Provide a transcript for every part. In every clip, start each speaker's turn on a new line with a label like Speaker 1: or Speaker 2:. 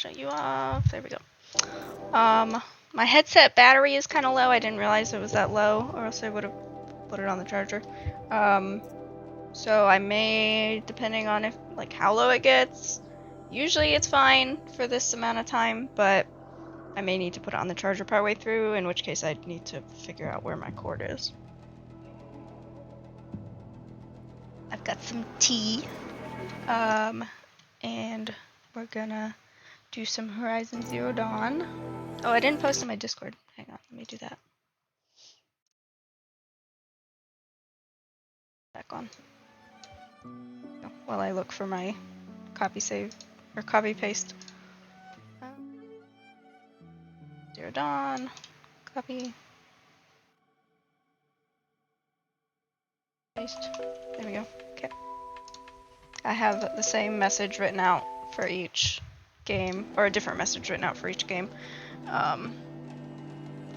Speaker 1: shut you off. There we go. My headset battery is kind of low. I didn't realize it was that low, or else I would have put it on the charger. So I may, depending on if like how low it gets, usually it's fine for this amount of time, but I may need to put it on the charger partway through, in which case I'd need to figure out where my cord is. I've got some tea, and we're gonna do some Horizon Zero Dawn. Oh, I didn't post on my Discord. Hang on, let me do that. Back on. While I look for my copy save, or copy paste. Zero Dawn, copy, paste. There we go. Okay. I have the same message written out for each game, or a different message written out for each game,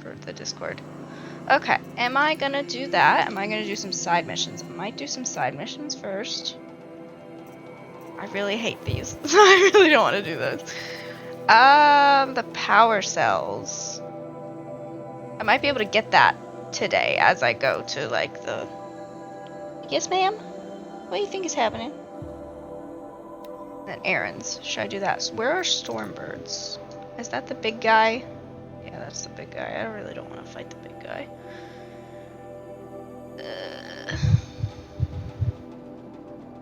Speaker 1: for the Discord. Okay, am I gonna do that? Am I gonna do some side missions? I might do some side missions first. I really hate these. I really don't want to do those. The power cells. I might be able to get that today as I go to like the... Yes, ma'am? What do you think is happening? Then errands. Should I do that? So where are Stormbirds? Is that the big guy? Yeah, that's the big guy. I really don't want to fight the big guy.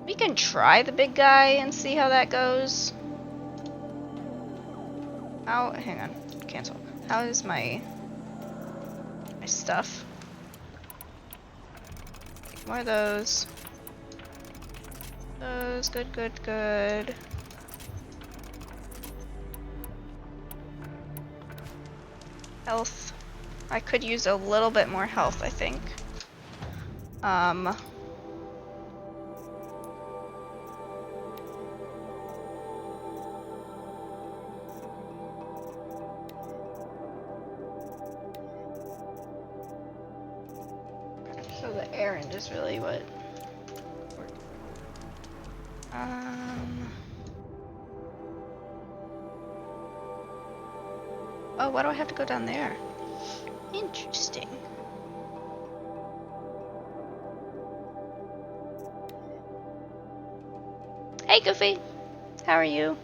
Speaker 1: We can try the big guy and see how that goes. How? Hang on. Cancel. How is my stuff? More of those. Those. Good, good, good. Health. I could use a little bit more health, I think. So the errand is really what... Oh, why do I have to go down there? Interesting. Hey, Goofy. How are you?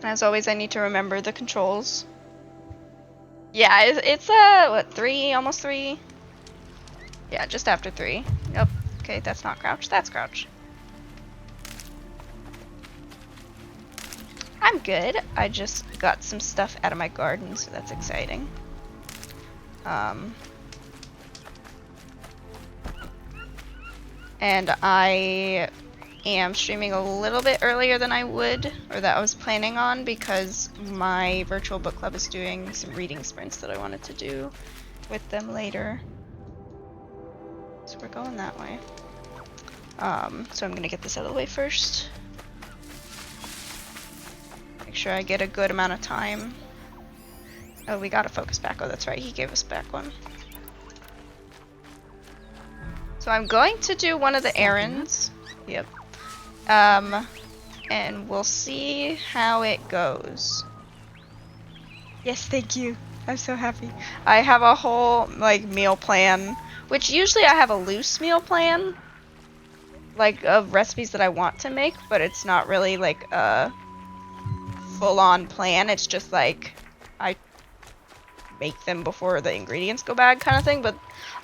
Speaker 1: As always, I need to remember the controls. Yeah, it's what, 3? Almost 3? Yeah, just after 3. Yep. Okay, that's not crouch. That's crouch. I'm good. I just got some stuff out of my garden, so that's exciting. And I am streaming a little bit earlier than I would, or that I was planning on, because my virtual book club is doing some reading sprints that I wanted to do with them later. So we're going that way. So I'm gonna get this out of the way first. Make sure I get a good amount of time. Oh, we got a focus back. Oh, that's right. He gave us back one. So I'm going to do one of the errands. Yep. And we'll see how it goes. Yes, thank you. I'm so happy. I have a whole, like, meal plan, which usually I have a loose meal plan, like, of recipes that I want to make, but it's not really, like, a full-on plan. It's just, like, I make them before the ingredients go bad kind of thing, but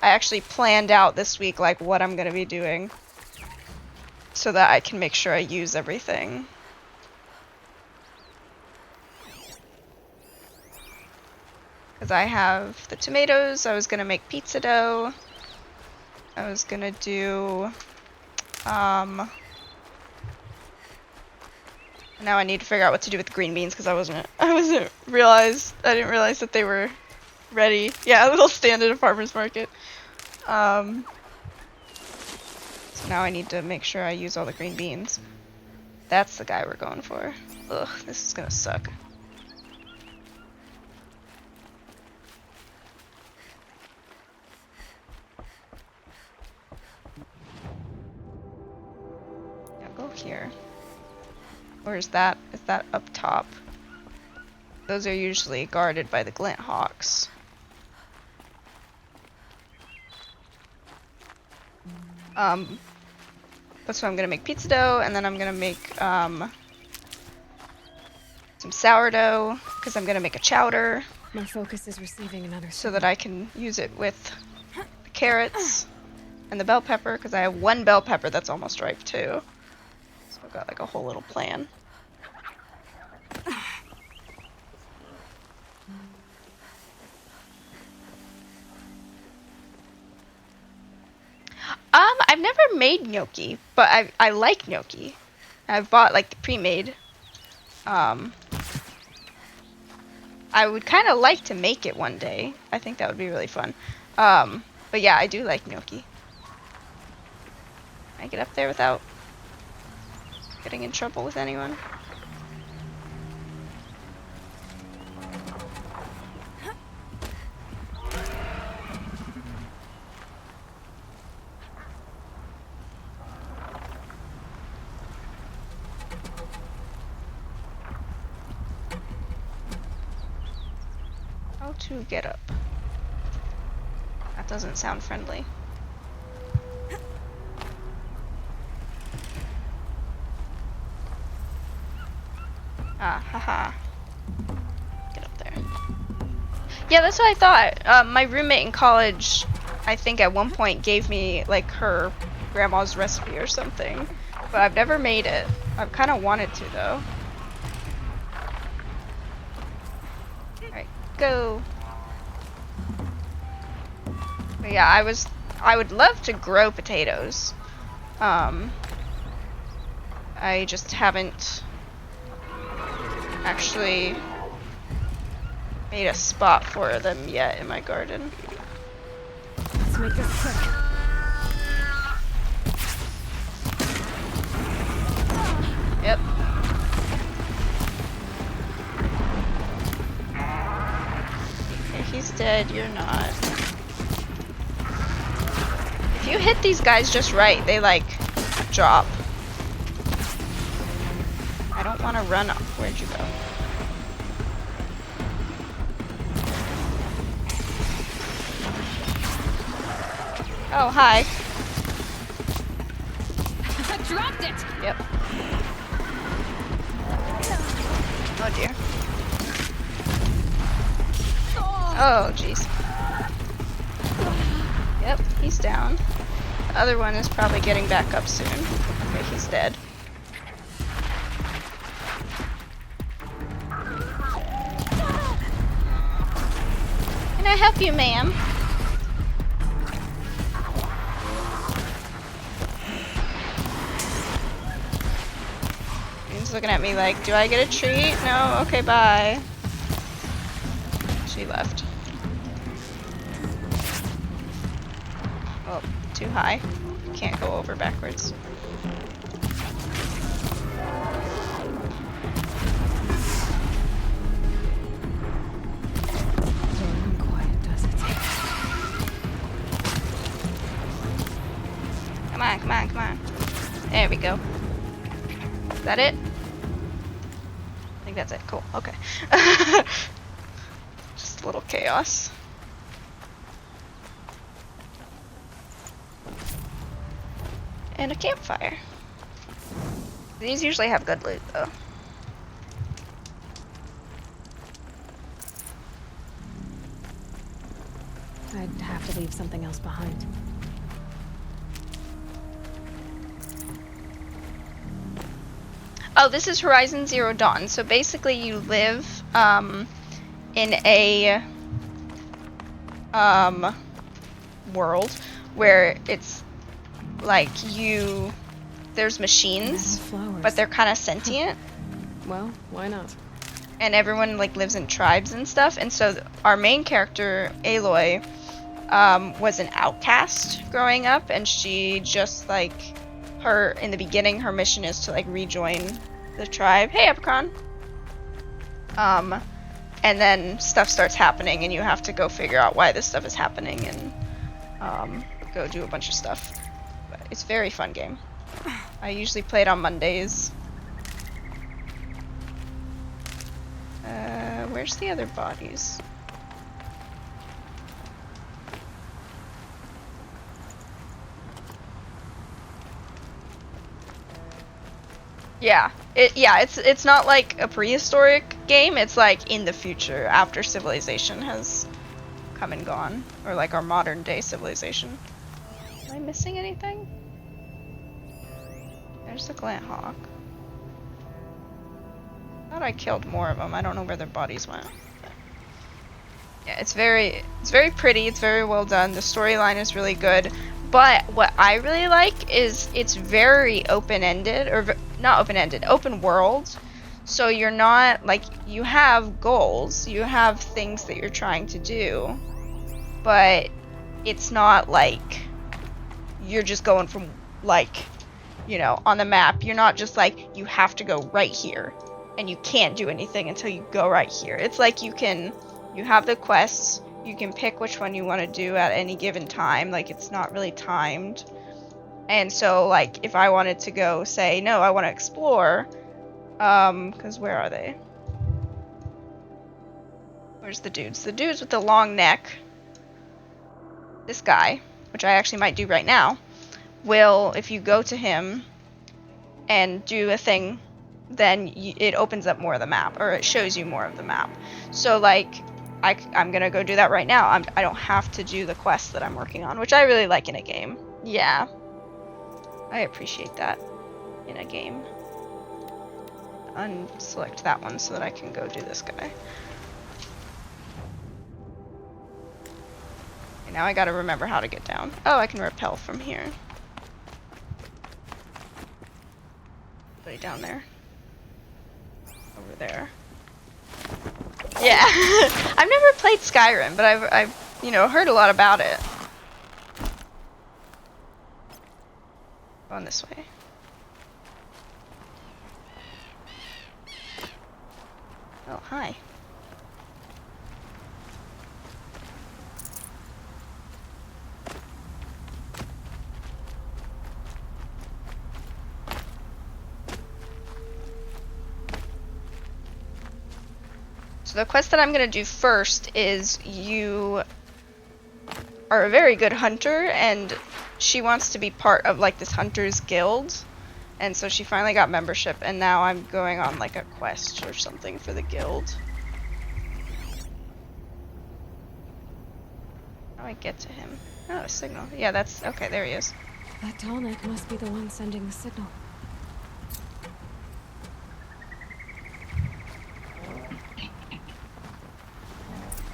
Speaker 1: I actually planned out this week, like, what I'm gonna be doing so that I can make sure I use everything. Because I have the tomatoes, I was gonna make pizza dough, I was gonna do, now I need to figure out what to do with the green beans because I didn't realize that they were ready. Yeah, a little stand at a farmer's market. So now I need to make sure I use all the green beans. That's the guy we're going for. Ugh, this is gonna suck. Now go here. Or is that up top? Those are usually guarded by the glint hawks. That's why I'm gonna make pizza dough, and then I'm gonna make some sourdough, because I'm gonna make a chowder.
Speaker 2: My focus is receiving another
Speaker 1: so that I can use it with the carrots and the bell pepper, because I have one bell pepper that's almost ripe too. So I've got like a whole little plan. I've never made gnocchi, but I like gnocchi. I've bought like the pre-made. I would kind of like to make it one day. I think that would be really fun. But yeah, I do like gnocchi. Can I get up there without getting in trouble with anyone? How to get up? That doesn't sound friendly. Ah, haha. Get up there. Yeah, that's what I thought. My roommate in college, I think at one point gave me like her grandma's recipe or something, but I've never made it. I've kind of wanted to though. Alright, go. But yeah, I would love to grow potatoes. I just haven't actually made a spot for them yet in my garden.
Speaker 2: Let's make this quick.
Speaker 1: Yep. Okay, he's dead, you're not. If you hit these guys just right, they like drop. I don't want to run up. Where'd you go? Oh, hi.
Speaker 2: I dropped it!
Speaker 1: Yep. Oh dear. Oh, jeez. Yep, he's down. The other one is probably getting back up soon. Okay, he's dead. Can I help you, ma'am? He's looking at me like, do I get a treat? No? Okay, bye. She left. Oh, too high. Can't go over backwards.
Speaker 2: Damn quiet, does it?
Speaker 1: Come on, come on, come on. There we go. Is that it? I think that's it. Cool. Okay. Just a little chaos. And a campfire. These usually have good loot, though.
Speaker 2: I'd have to leave something else behind.
Speaker 1: Oh, this is Horizon Zero Dawn. So basically you live in a world where it's like there's machines,
Speaker 2: Flowers.
Speaker 1: but they're kind of sentient,
Speaker 2: Well, why not?
Speaker 1: and everyone like lives in tribes and stuff. And so our main character, Aloy, was an outcast growing up, and she just like in the beginning, her mission is to like rejoin the tribe. Hey, Epicron. And then stuff starts happening, and you have to go figure out why this stuff is happening, and go do a bunch of stuff. But it's a very fun game. I usually play it on Mondays. Where's the other bodies? Yeah, it's not like a prehistoric game. It's like in the future after civilization has come and gone, or like our modern day civilization. Am I missing anything? There's the Glant Hawk. Thought I killed more of them. I don't know where their bodies went. Yeah, it's very pretty. It's very well done. The storyline is really good. But what I really like is it's very open-ended, or not open-ended, open world. So you're not like, you have goals, you have things that you're trying to do, but it's not like you're just going from like, you know, on the map. You're not just like, you have to go right here and you can't do anything until you go right here. It's like you have the quests, you can pick which one you want to do at any given time. Like, it's not really timed. And so, like, if I wanted to go, say, no, I want to explore, because where are they? Where's the dudes? The dudes with the long neck, this guy, which I actually might do right now, will, if you go to him and do a thing, then it opens up more of the map, or it shows you more of the map. So, like, I'm gonna go do that right now. I don't have to do the quest that I'm working on, which I really like in a game. Yeah, I appreciate that in a game. Unselect that one so that I can go do this guy. Okay, now I gotta remember how to get down. Oh, I can rappel from here. Anybody down there? Over there. Yeah, I've never played Skyrim, but I've you know, heard a lot about it. Going this way. Oh, hi. So the quest that I'm gonna do first is, you are a very good hunter, and she wants to be part of like this hunter's guild, and so she finally got membership, and now I'm going on like a quest or something for the guild. How do I get to him? Oh, a signal. Yeah, that's okay. There he is.
Speaker 2: That Tallneck must be the one sending the signal.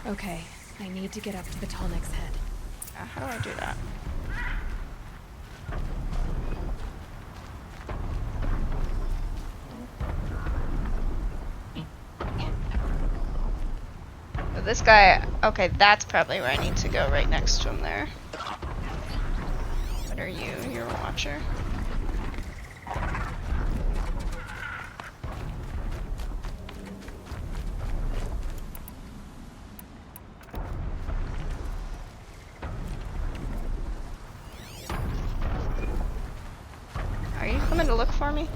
Speaker 2: Okay, I need to get up to the Tallneck's head.
Speaker 1: How do I do that? So this guy, okay, that's probably where I need to go, right next to him there. What are you? You're a watcher. Are you coming to look for me?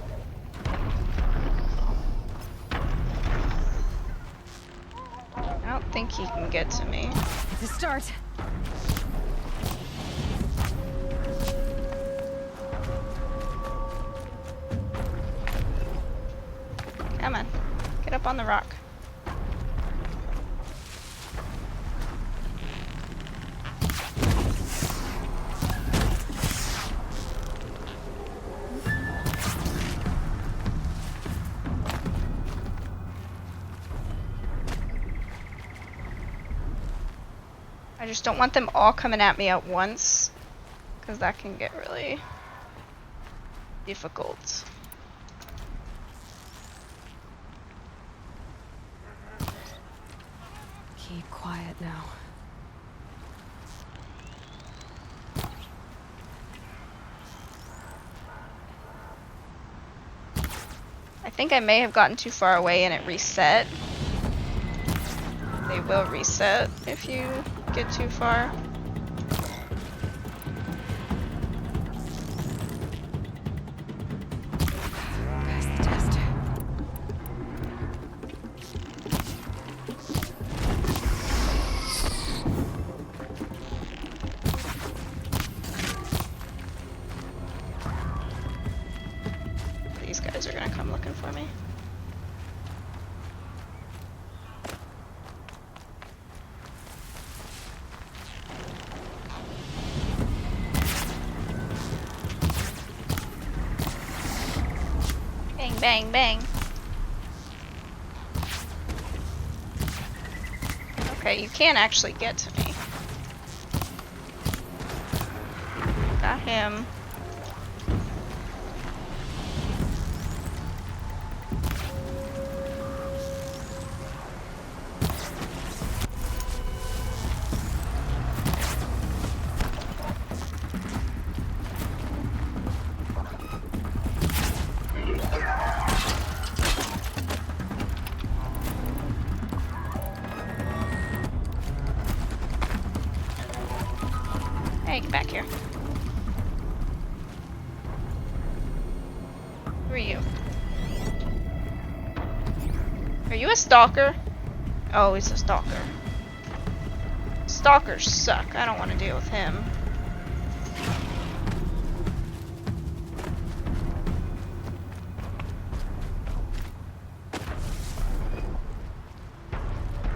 Speaker 1: I don't think he can get to me.
Speaker 2: It's a start.
Speaker 1: Come on, get up on the rock. I just don't want them all coming at me at once, because that can get really difficult.
Speaker 2: Keep quiet now.
Speaker 1: I think I may have gotten too far away and it reset. They will reset if you get too far.
Speaker 2: Pass the test.
Speaker 1: bang, bang. Okay, you can't actually get to me. Got him. Hey, get back here. Who are you? Are you a stalker? Oh, he's a stalker. Stalkers suck. I don't want to deal with him.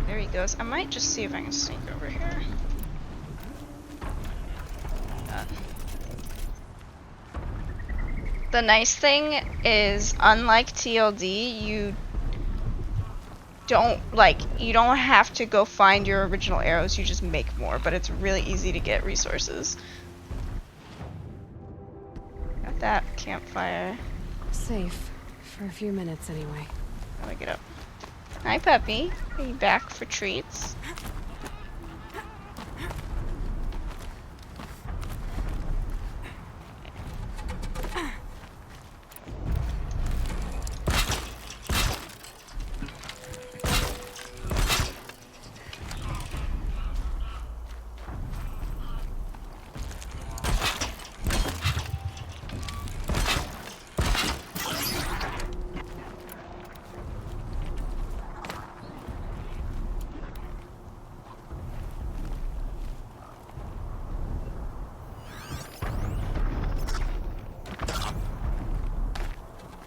Speaker 1: There he goes. I might just see if I can sneak over here. The nice thing is, unlike TLD, you don't have to go find your original arrows, you just make more, but it's really easy to get resources. Got that campfire.
Speaker 2: Safe. For a few minutes, anyway.
Speaker 1: How do I get up? Hi, puppy. Are you back for treats?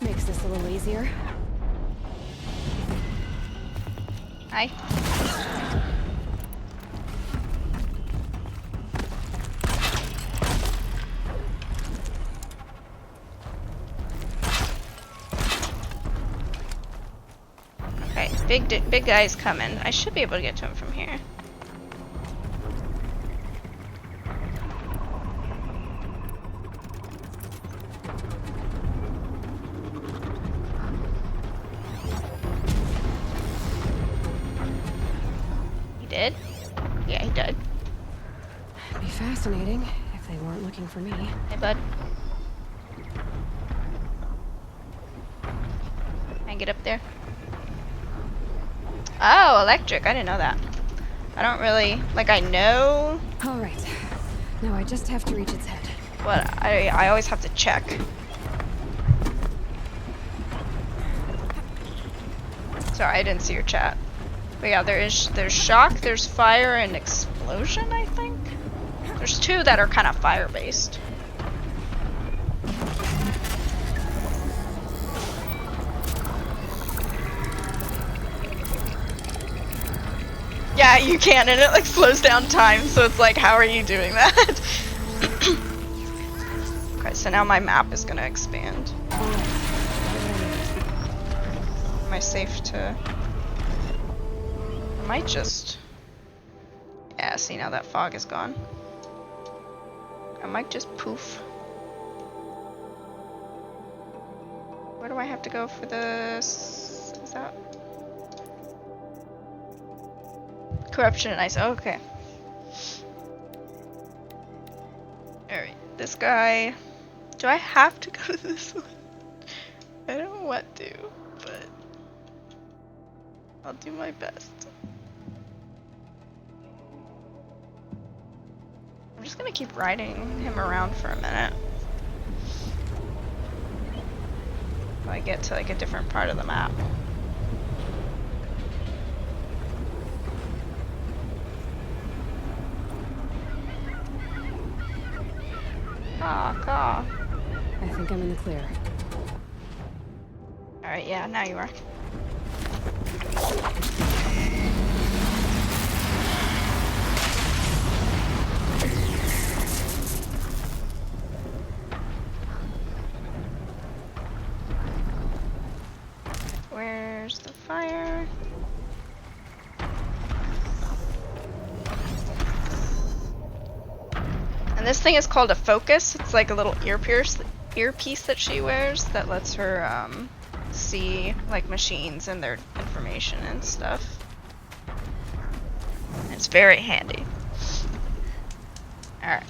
Speaker 2: Makes this a little easier.
Speaker 1: Hi. Okay, big guy's coming. I should be able to get to him from here. Did? Yeah, he did.
Speaker 2: It'd be fascinating if they weren't looking for me.
Speaker 1: Hey, bud. Can I get up there? Oh, electric. I didn't know that. I don't really... Like, I know...
Speaker 2: Alright. Now I just have to reach its head.
Speaker 1: But I always have to check. Sorry, I didn't see your chat. But yeah, there's shock, there's fire, and explosion, I think? There's two that are kind of fire-based. Yeah, you can, and it like slows down time, so it's like, how are you doing that? Okay, so now my map is gonna expand. Am I safe to... I might just... Yeah, see, now that fog is gone. I might just poof. Where do I have to go for this? Is that... Corruption and ice. Oh, okay. Alright, this guy... Do I have to go to this one? I don't know what to, but... I'll do my best. I'm just gonna keep riding him around for a minute. Till I get to like a different part of the map. Caw.
Speaker 2: I think I'm in the clear.
Speaker 1: Alright, yeah, now you are. And this thing is called a focus. It's like a little earpiece that she wears that lets her see like machines and their information and stuff. It's very handy. Alright.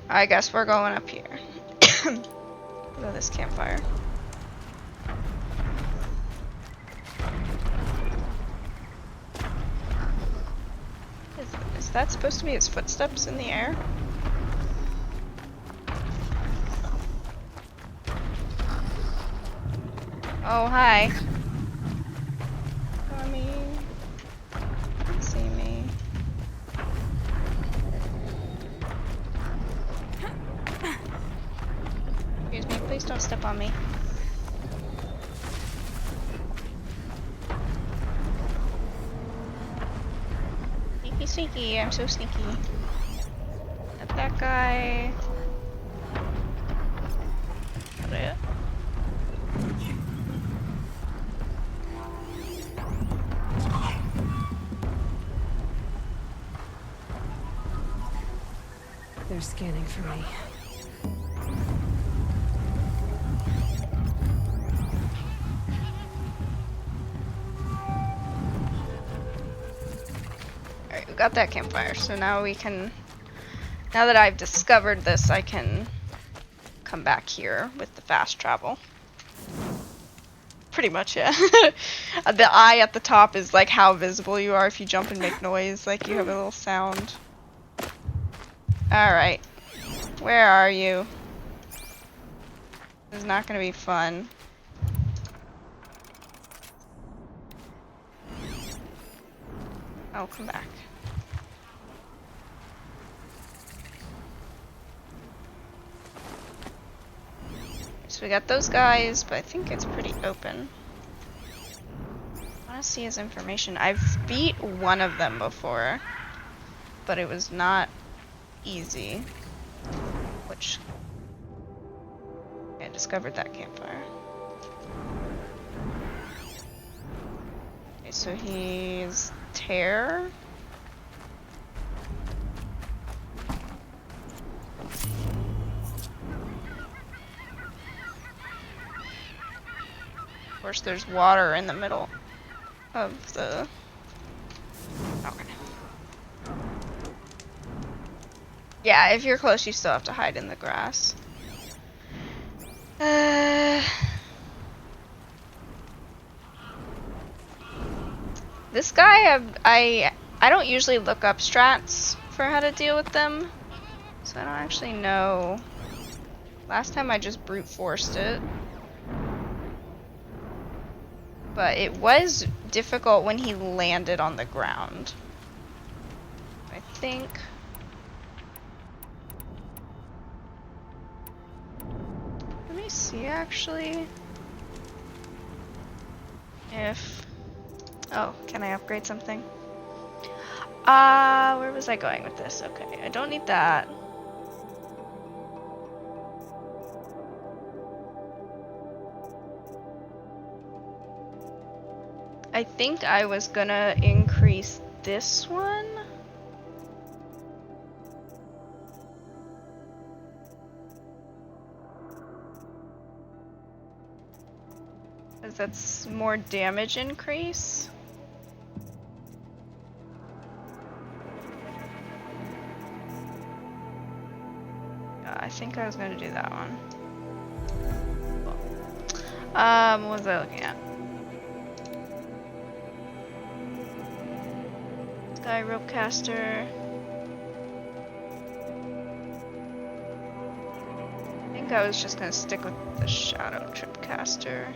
Speaker 1: I guess we're going up here. Go to this campfire. Is that supposed to be his footsteps in the air? Oh, hi. Mommy. See me. Excuse me, please don't step on me. Sneaky, sneaky, I'm so sneaky. At that guy. Got it.
Speaker 2: They're scanning for me.
Speaker 1: Alright, we got that campfire, so now we can... Now that I've discovered this, I can come back here with the fast travel. Pretty much, yeah. The eye at the top is like how visible you are if you jump and make noise, like you have a little sound. Alright. Where are you? This is not gonna be fun. Oh, come back. So we got those guys, but I think it's pretty open. I want to see his information. I've beat one of them before, but it was not easy. Which I discovered that campfire. Okay, so he's Tear. Of course, there's water in the middle of the... Okay. Yeah, if you're close, you still have to hide in the grass. This guy, I don't usually look up strats for how to deal with them, so I don't actually know. Last time I just brute forced it. But it was difficult when he landed on the ground. I think. Let me see actually. If. Oh, can I upgrade something? Where was I going with this? Okay, I don't need that. I think I was gonna increase this one. Because that's more damage increase. I think I was gonna do that one. What was I looking at? Sky Ropecaster. I think I was just gonna stick with the Shadow Tripcaster.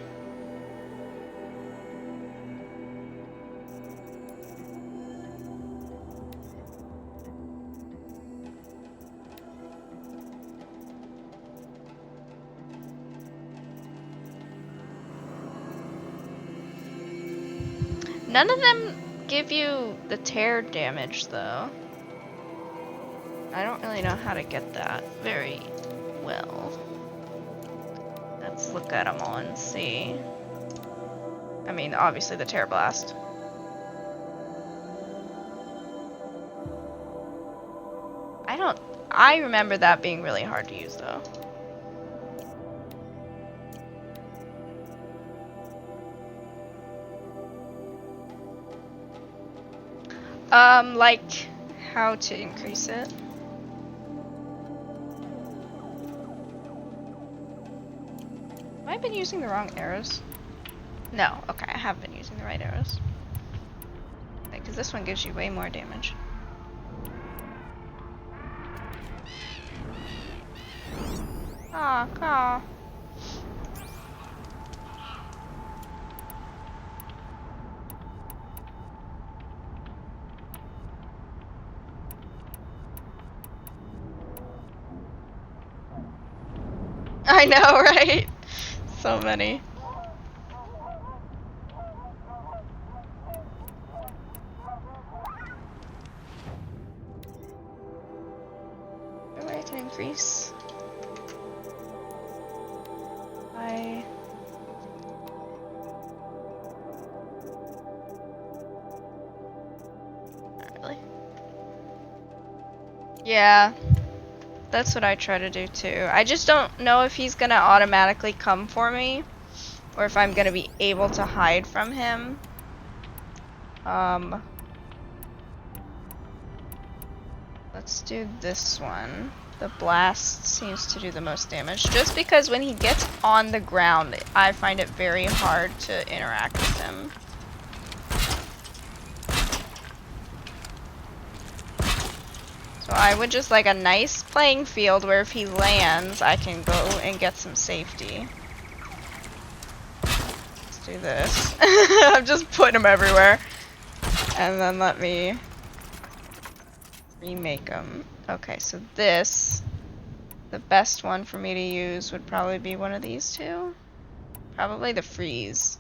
Speaker 1: None of them give you the tear damage though. I don't really know how to get that very well. Let's look at them all and see. I mean, obviously the Tear Blast. I I remember that being really hard to use though. Like how to increase it. Have I been using the wrong arrows? No, okay, I have been using the right arrows. Okay, because this one gives you way more damage. Aw, caw. I know, right? So many. Maybe I can increase. Not really. Yeah. That's what I try to do too. I just don't know if he's gonna automatically come for me or if I'm gonna be able to hide from him. Let's do this one. The blast seems to do the most damage just because when he gets on the ground, I find it very hard to interact with him. So I would just like a nice playing field where if he lands, I can go and get some safety. Let's do this. I'm just putting him everywhere. And then let me remake them. Okay, so this, the best one for me to use would probably be one of these two. Probably the freeze.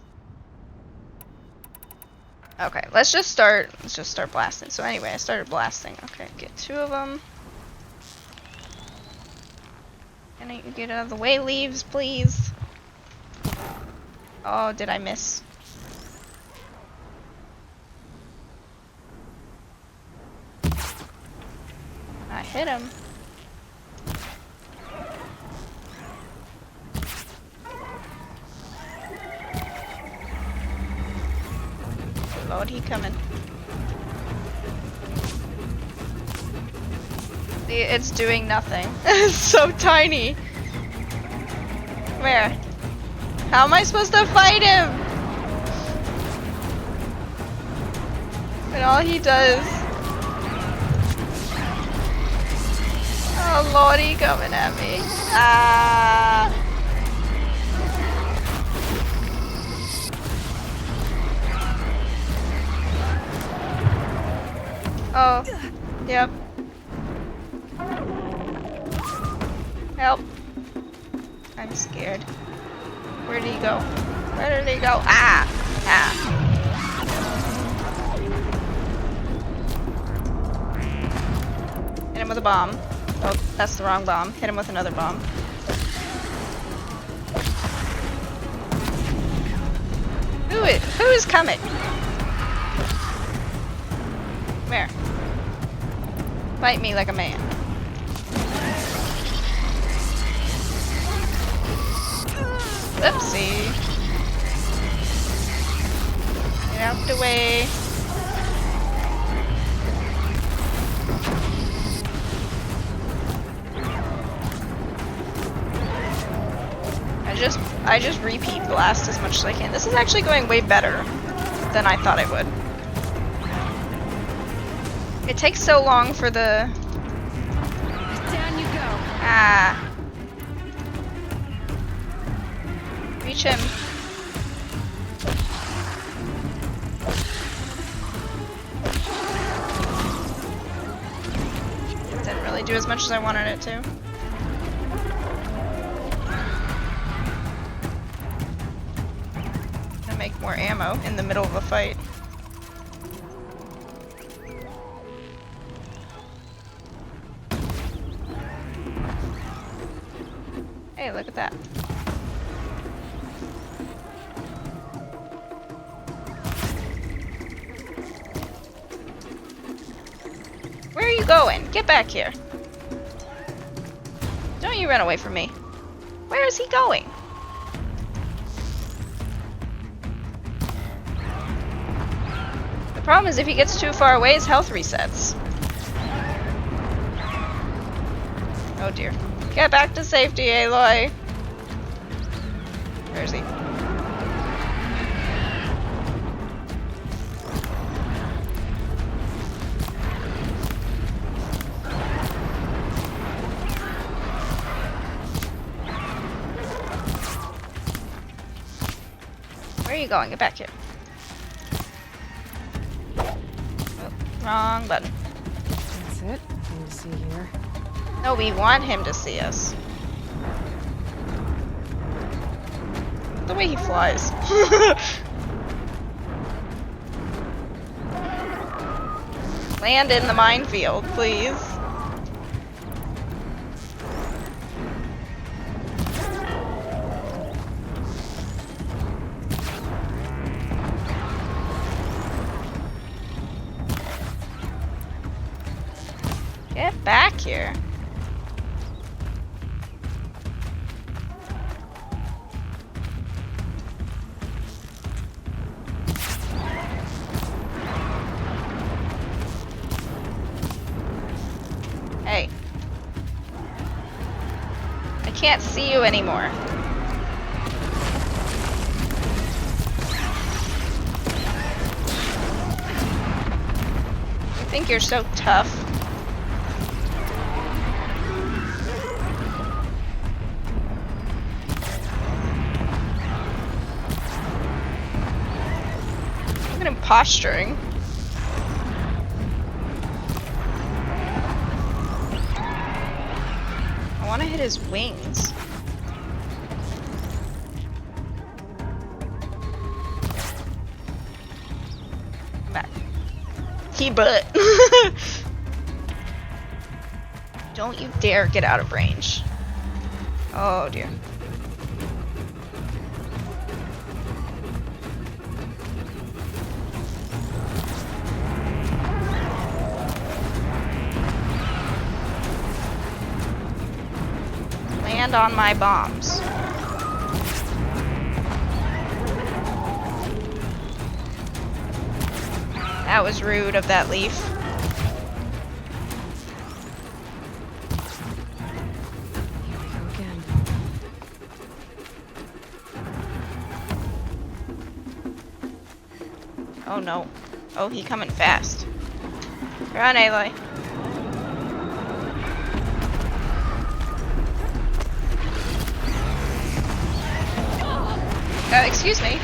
Speaker 1: Okay, let's just start blasting. So anyway, I started blasting. Okay, get 2 of them. Can I get out of the way, leaves, please? Oh, did I miss? I hit him. Lord, he coming. See, it's doing nothing. It's so tiny. Where? How am I supposed to fight him? And all he does. Oh Lord, he coming at me. Ah. Oh, yep. Help. I'm scared. Where did he go? Where did he go? Ah! Ah. Hit him with a bomb. Oh, that's the wrong bomb. Hit him with another bomb. Who is coming? Where? Fight me like a man. Oopsie. Get out the way. I just repeat blast as much as I can. This is actually going way better than I thought it would. It takes so long for the...
Speaker 2: Down you go.
Speaker 1: Ah. Reach him. Didn't really do as much as I wanted it to. Gonna make more ammo in the middle of a fight. Hey, look at that. Where are you going? Get back here. don't you run away from me. Where is he going? The problem is if he gets too far away, his health resets. Oh dear. Get back to safety, Aloy. Where is he? Where are you going? Get back here. Oh, wrong button.
Speaker 2: That's it. Nothing to see here.
Speaker 1: No, we want him to see us. The way he flies. Land in the minefield, please. Get back here. Hey. I can't see you anymore. You think you're so tough? Look at him posturing. I want to hit his wings. Come back. He butt. Don't you dare get out of range. Oh dear. Land on my bombs. That was rude of that leaf.
Speaker 2: Here we go again.
Speaker 1: Oh no. Oh, he coming fast. Run, Aloy. Excuse me.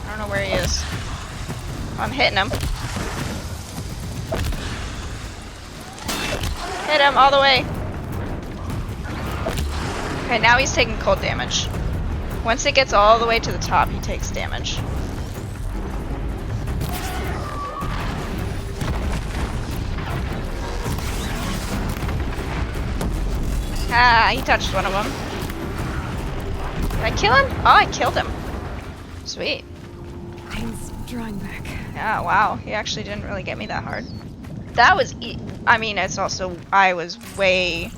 Speaker 1: I don't know where he is. I'm hitting him. Hit him all the way. Okay, now he's taking cold damage. Once it gets all the way to the top, he takes damage. Ah, he touched one of them. Did I kill him? Oh, I killed him. Sweet.
Speaker 2: Pain's drawing back.
Speaker 1: Yeah, wow. He actually didn't really get me that hard. That was I mean, it's also, I was way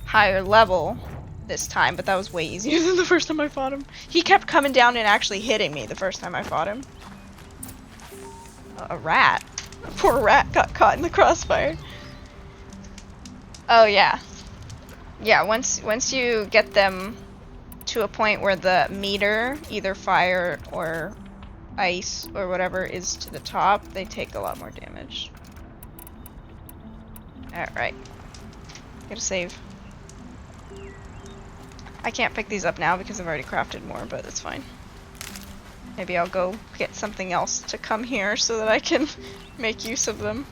Speaker 1: higher level this time, but that was way easier than the first time I fought him. He kept coming down and actually hitting me the first time I fought him. A rat. A poor rat got caught in the crossfire. Oh yeah. Yeah, once you get them to a point where the meter, either fire or ice or whatever, is to the top, they take a lot more damage. Alright. Gotta save. I can't pick these up now because I've already crafted more, but it's fine. Maybe I'll go get something else to come here so that I can make use of them.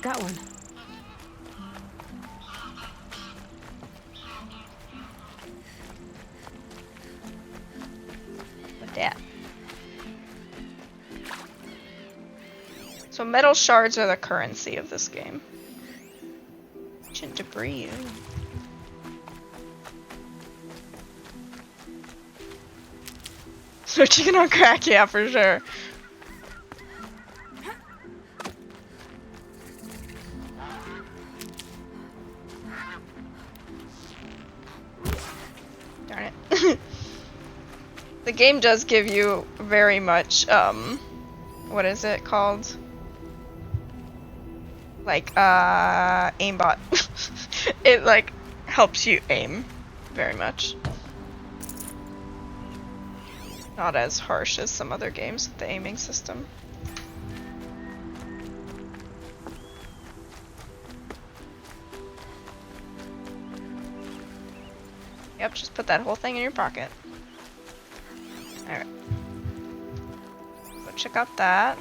Speaker 2: Got one.
Speaker 1: With that. So metal shards are the currency of this game. ancient debris. Ooh. So chicken on crack, yeah, for sure. Darn it. The game does give you very much, what is it called? Like, aimbot. It, like, helps you aim very much. Not as harsh as some other games with the aiming system. Yep, just put that whole thing in your pocket. Alright. Go check out that.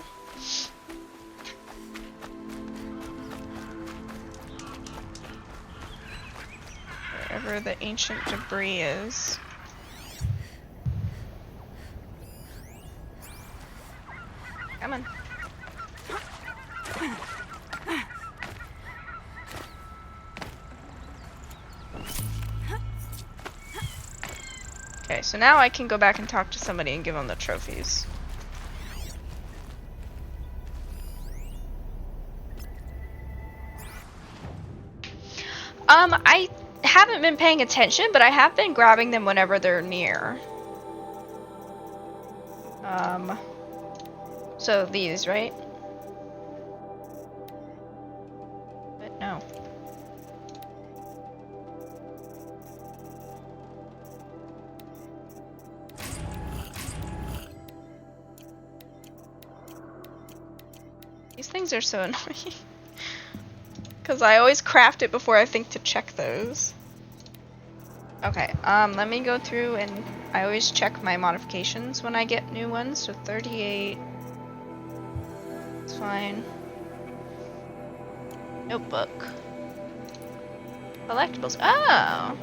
Speaker 1: Wherever the ancient debris is. Come on. Okay, so now I can go back and talk to somebody and give them the trophies. I haven't been paying attention, but I have been grabbing them whenever they're near. So these, right? But no. These things are so annoying. Because I always craft it before I think to check those. Okay, let me go through and I always check my modifications when I get new ones. So 38. It's fine. Notebook. Collectibles. Oh!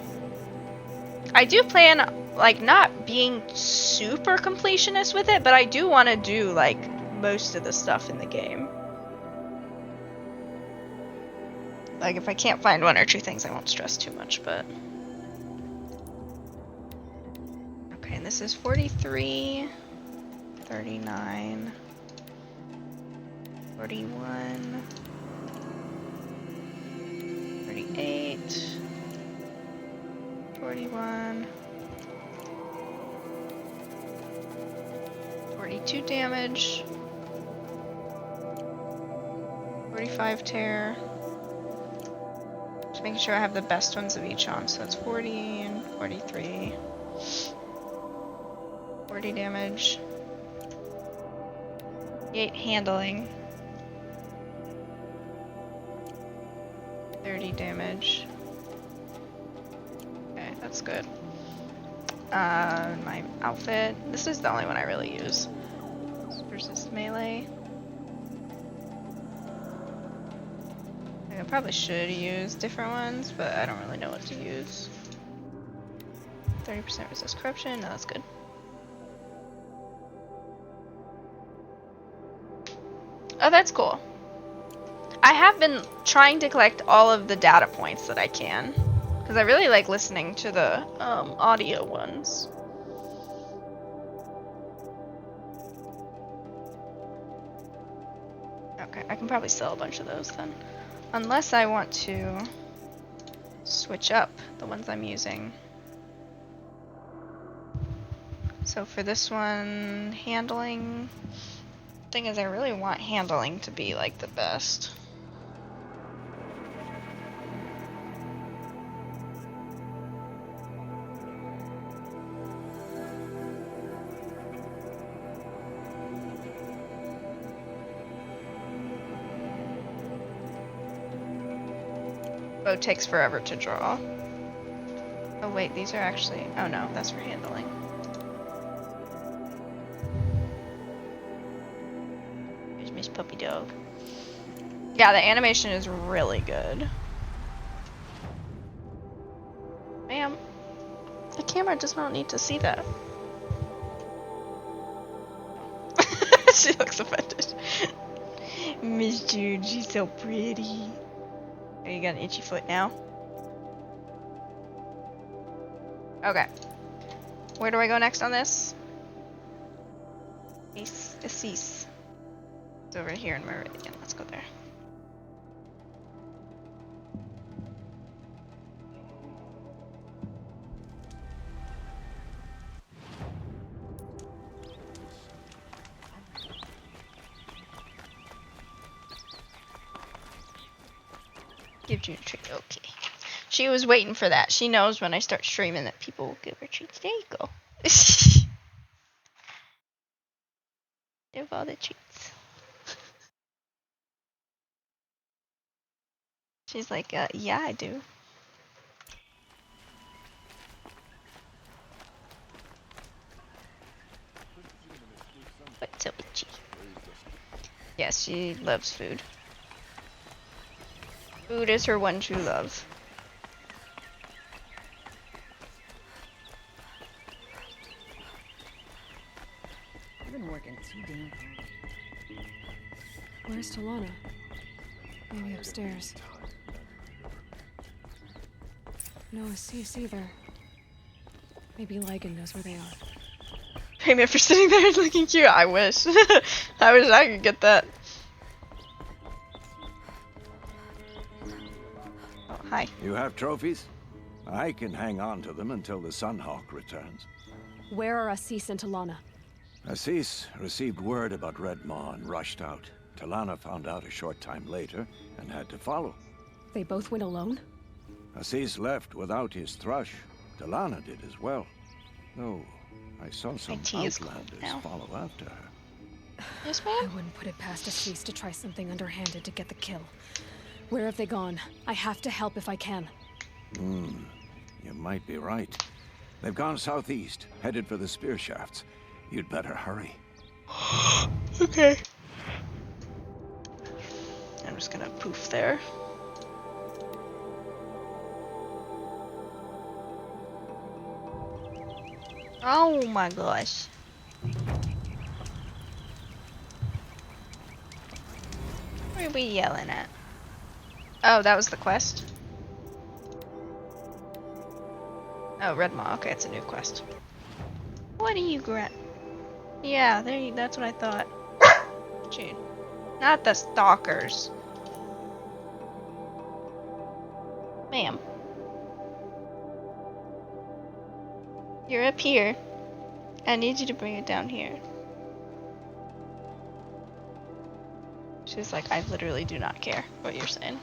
Speaker 1: I do plan, like, not being super completionist with it, but I do want to do, like, most of the stuff in the game. Like, if I can't find one or two things, I won't stress too much, but... Okay, and this is 43, 39, 41, 38, 41, 42 damage, 45 tear. Just making sure I have the best ones of each on. So that's 40 and 43. 40 damage. 8 handling. 30 damage. Okay, that's good. My outfit. This is the only one I really use. Versus melee. I probably should use different ones, but I don't really know what to use. 30% resist corruption. No, that's good. Oh, that's cool. I have been trying to collect all of the data points that I can, because I really like listening to the audio ones. Okay, I can probably sell a bunch of those then. Unless I want to switch up the ones I'm using. So for this one, handling. Thing is, I really want handling to be like the best. Bow takes forever to draw. Oh wait, these are actually... Oh no, that's for handling. Here's Miss Puppy Dog. Yeah, the animation is really good. Ma'am, the camera does not need to see that. She looks offended. Miss Jude, she's so pretty. Oh, you got an itchy foot now? Okay. Where do I go next on this? Assis. It's over here in Meridian. Let's go there. Give you a treat. Okay. She was waiting for that. She knows when I start streaming that people will give her treats. There you go. Give all the treats. She's like, yeah, I do. What's so itchy? Yes, she loves food. Food is her one true love.
Speaker 3: I've been working too damn hard.
Speaker 2: Where's Talana? Maybe upstairs. No Assis either. Maybe Lygan knows where they are.
Speaker 1: Pay me for sitting there and looking cute. I wish. I wish I could get that. Oh, hi.
Speaker 4: You have trophies? I can hang on to them until the Sunhawk returns.
Speaker 2: Where are Assis and Talana?
Speaker 4: Assis received word about Red Maw and rushed out. Talana found out a short time later and had to follow.
Speaker 2: They both went alone?
Speaker 4: Assis left without his thrush. Talana did as well. Though I saw some
Speaker 1: tea is cold
Speaker 4: outlanders
Speaker 1: now.
Speaker 4: follow after her.
Speaker 1: Yes,
Speaker 2: I
Speaker 1: ma'am?
Speaker 2: wouldn't put it past Assis to try something underhanded to get the kill. Where have they gone? I have to help if I can.
Speaker 4: You might be right. They've gone southeast, headed for the spear shafts. You'd better hurry.
Speaker 1: Okay. I'm just gonna poof there. Oh my gosh. What are we yelling at? Oh, that was the quest? Oh, Red Maw. Okay, it's a new quest. What do you grant? Yeah, that's what I thought. June. Not the stalkers. Ma'am. You're up here. I need you to bring it down here. She's like, I literally do not care what you're saying.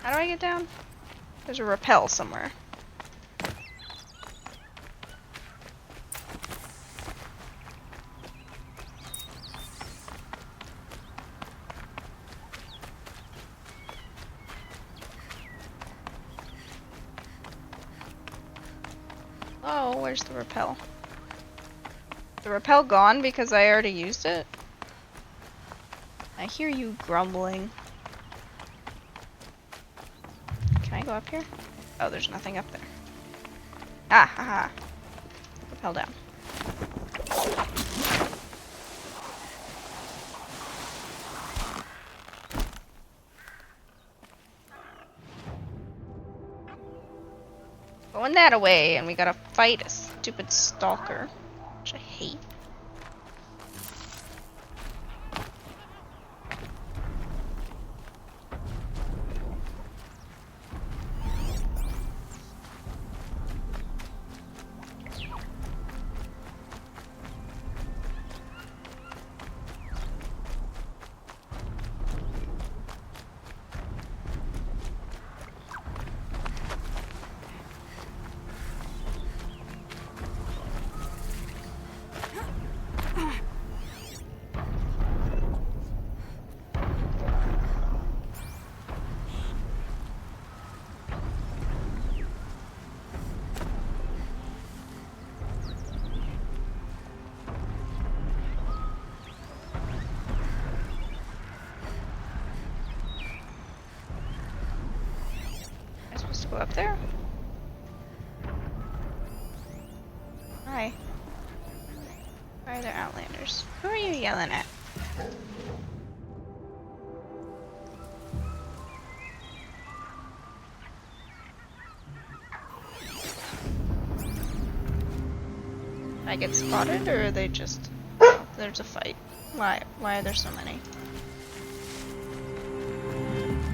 Speaker 1: How do I get down? There's a rappel somewhere. Oh, where's the rappel? The rappel gone because I already used it? I hear you grumbling. Can I go up here? Oh, there's nothing up there. Ah, haha. Rappel down. Throwing that away, and we gotta fight a stupid stalker, which I hate. Am I supposed to go up there? Hi. Why are there outlanders? Who are you yelling at? I get spotted, or are they just... There's a fight. Why are there so many?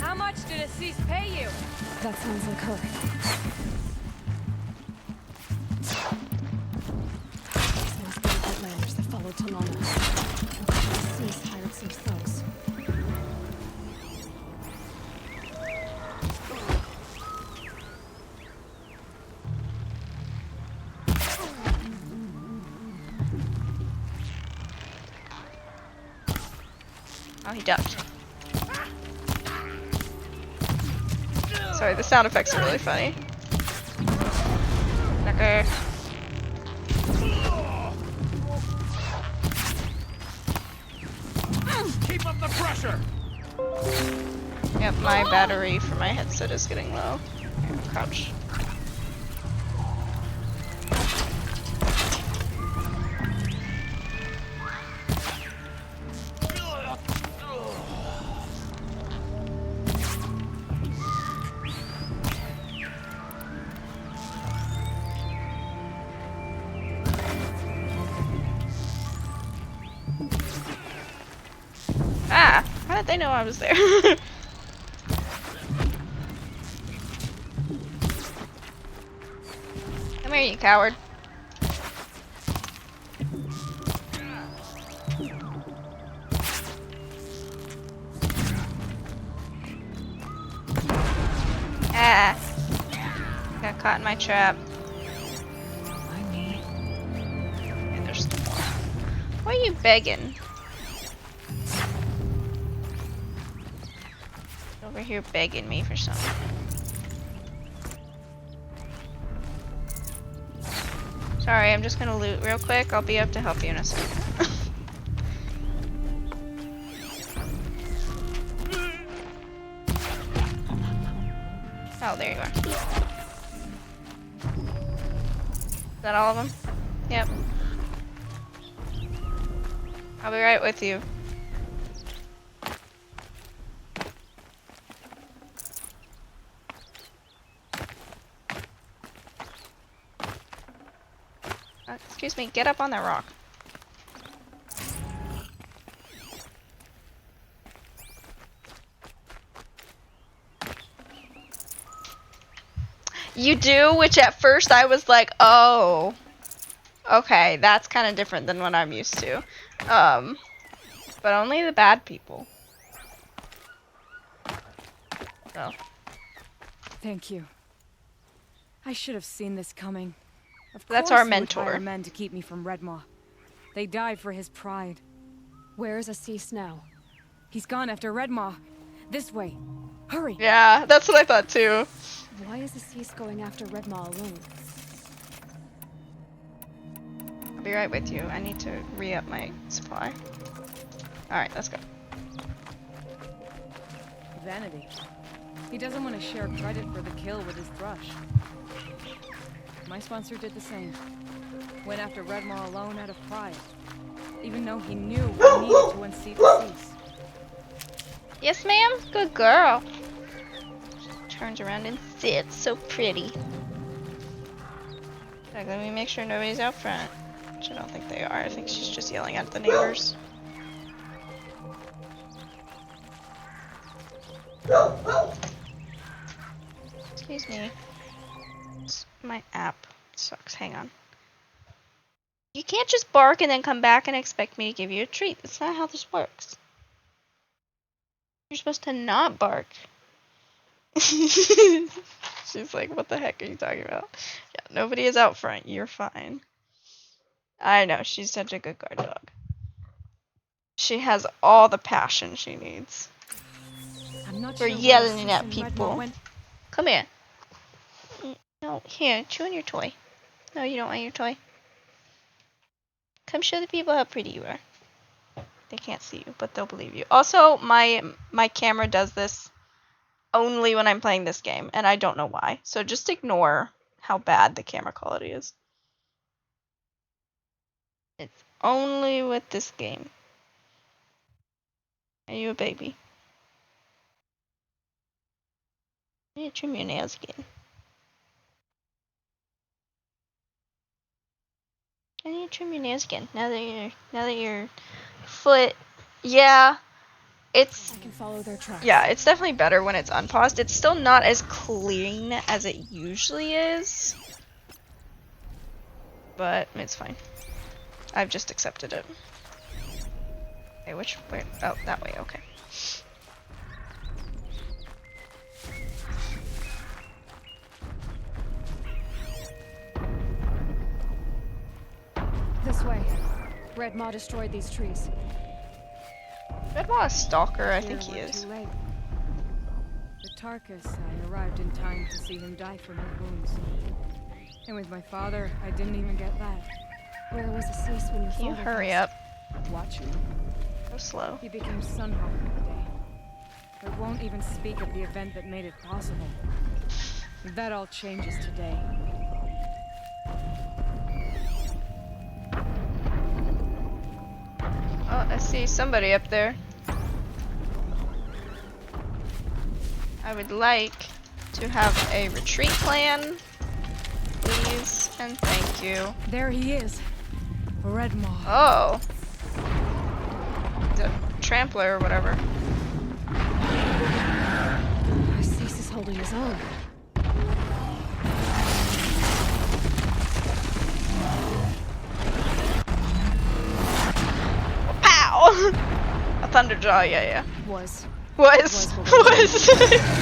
Speaker 3: How much did Assis pay you?
Speaker 2: That sounds like her. These must be the outlanders that followed Talana. Cease hired some thugs.
Speaker 1: Oh, he ducked. Sorry, the sound effects are really funny. Okay.
Speaker 5: Keep up the pressure!
Speaker 1: Yep, my battery for my headset is getting low. Okay, crouch. Ah! How did they know I was there? Come here, you coward. Ah! Got caught in my trap. Okay, there's still more. Why are you begging? Over here begging me for something. Sorry, I'm just gonna loot real quick. I'll be up to help you in a second. Oh, there you are. Is that all of them? Yep. I'll be right with you. Excuse me, get up on that rock. You do, which at first I was like, oh, okay, that's kind of different than what I'm used to. But only the bad people. So.
Speaker 3: Thank you. I should have seen this coming. Of
Speaker 1: That's
Speaker 3: course
Speaker 1: our
Speaker 3: he would
Speaker 1: mentor.
Speaker 3: hire men to keep me from Redmaw. They died for his pride.
Speaker 2: Where is Assis now?
Speaker 3: He's gone after Redmaw. This way. Hurry!
Speaker 1: Yeah, that's what I thought too.
Speaker 2: Why is Assis going after Redmaw alone?
Speaker 1: I'll be right with you. I need to re-up my supply. Alright, let's go.
Speaker 3: Vanity. He doesn't want to share credit for the kill with his thrush. My sponsor did the same. Went after Redmaw alone out of pride. Even though he knew we needed to unseat Assis.
Speaker 1: Yes, ma'am? Good girl. She turns around and sits. So pretty. Like, let me make sure nobody's out front. Which I don't think they are. I think she's just yelling at the neighbors. Excuse me. My app sucks. Hang on. You can't just bark and then come back and expect me to give you a treat. That's not how this works. You're supposed to not bark. She's like, what the heck are you talking about? Yeah, nobody is out front. You're fine. I know, she's such a good guard dog. She has all the passion she needs.
Speaker 3: I'm not
Speaker 1: For
Speaker 3: sure where
Speaker 1: yelling
Speaker 3: Assis
Speaker 1: at
Speaker 3: and
Speaker 1: people.
Speaker 3: Redmaw went.
Speaker 1: Come here. No, here, chew on your toy. No, you don't want your toy. Come show the people how pretty you are. They can't see you, but they'll believe you. Also, my camera does this only when I'm playing this game, and I don't know why. So just ignore how bad the camera quality is. It's only with this game. Are you a baby? I need to trim your nails again. I need to trim your nails again. Now that your foot, yeah, it's
Speaker 2: I can follow their tracks.
Speaker 1: yeah, it's definitely better when it's unpaused. It's still not as clean as it usually is, but it's fine. I've just accepted it. Okay, which way? Oh, that way. Okay.
Speaker 2: This way. Red Maw destroyed these trees.
Speaker 1: Redmaw a stalker? I
Speaker 3: Fear
Speaker 1: think he
Speaker 3: we're
Speaker 1: is.
Speaker 3: too late. The Tarkus, I arrived in time to see him die from his wounds. And with my father, I didn't even get that.
Speaker 2: Where was Assis when your
Speaker 1: Can you
Speaker 2: father
Speaker 1: hurry
Speaker 2: passed?
Speaker 1: up?
Speaker 3: Watching.
Speaker 1: Go slow.
Speaker 3: He became Sunhawk that day. I won't even speak of the event that made it possible. That all changes today.
Speaker 1: Oh, I see somebody up there. I would like to have a retreat plan, please, and thank you.
Speaker 3: There he is. Red Maw.
Speaker 1: Oh. The trampler or whatever.
Speaker 2: Assis is holding his own.
Speaker 1: Pow! A Thunderjaw, yeah.
Speaker 2: Was.
Speaker 1: Was.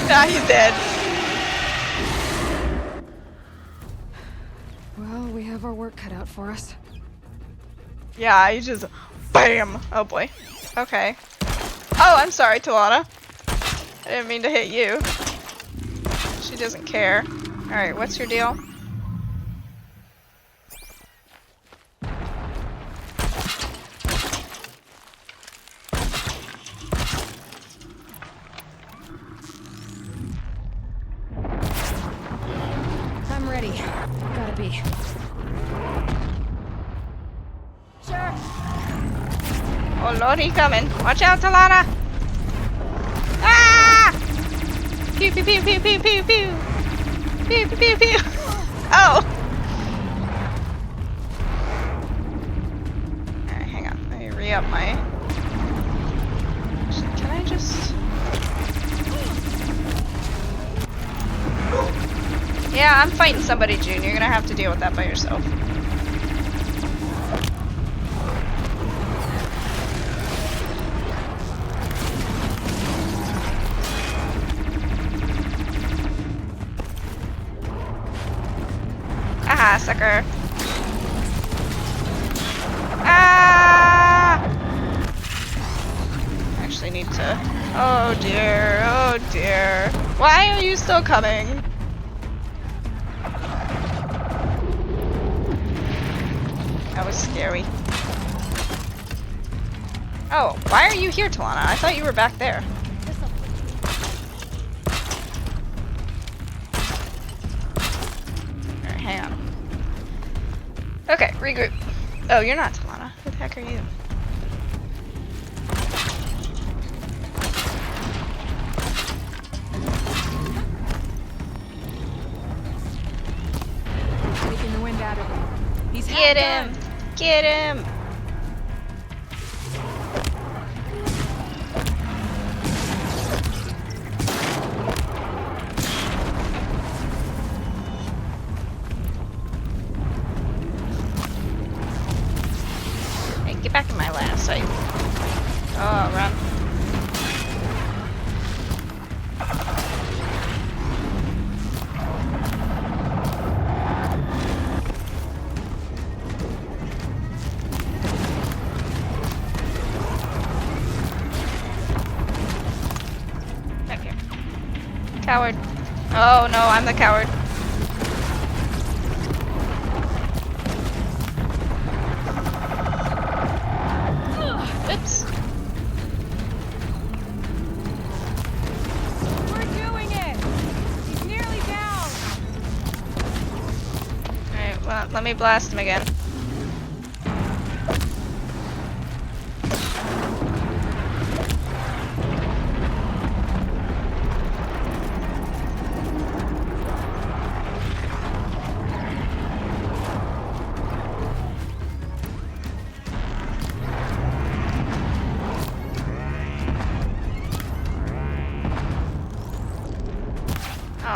Speaker 1: Nah, he's dead.
Speaker 2: Well, we have our work cut out for us.
Speaker 1: Yeah, he just BAM! Oh boy. Okay. Oh, I'm sorry, Talana. I didn't mean to hit you. She doesn't care. Alright, what's your deal?
Speaker 2: I'm ready. Gotta be. Sure.
Speaker 1: Oh lord, he's coming. Watch out, Talana! Ah! Pew pew pew pew pew pew pew! Pew pew pew pew! Oh! Alright, hang on. Let me re-up my... Can I just... Yeah, I'm fighting somebody, June. You're gonna have to deal with that by yourself. Aha, sucker. Ah! I actually need to... Oh dear, oh dear. Why are you still coming? That was scary. Oh, why are you here, Talana? I thought you were back there. Alright, hang on. Okay, regroup. Oh, you're not Talana. Who the heck are you?
Speaker 3: Taking the wind out of him. He's
Speaker 1: Get
Speaker 3: half
Speaker 1: him!
Speaker 3: done.
Speaker 1: Get him! Hey, get back in my line of sight. Oh, run. Back here. Coward. Oh no, I'm the coward. Oops.
Speaker 3: We're doing it! He's nearly down!
Speaker 1: Alright, well, let me blast him again.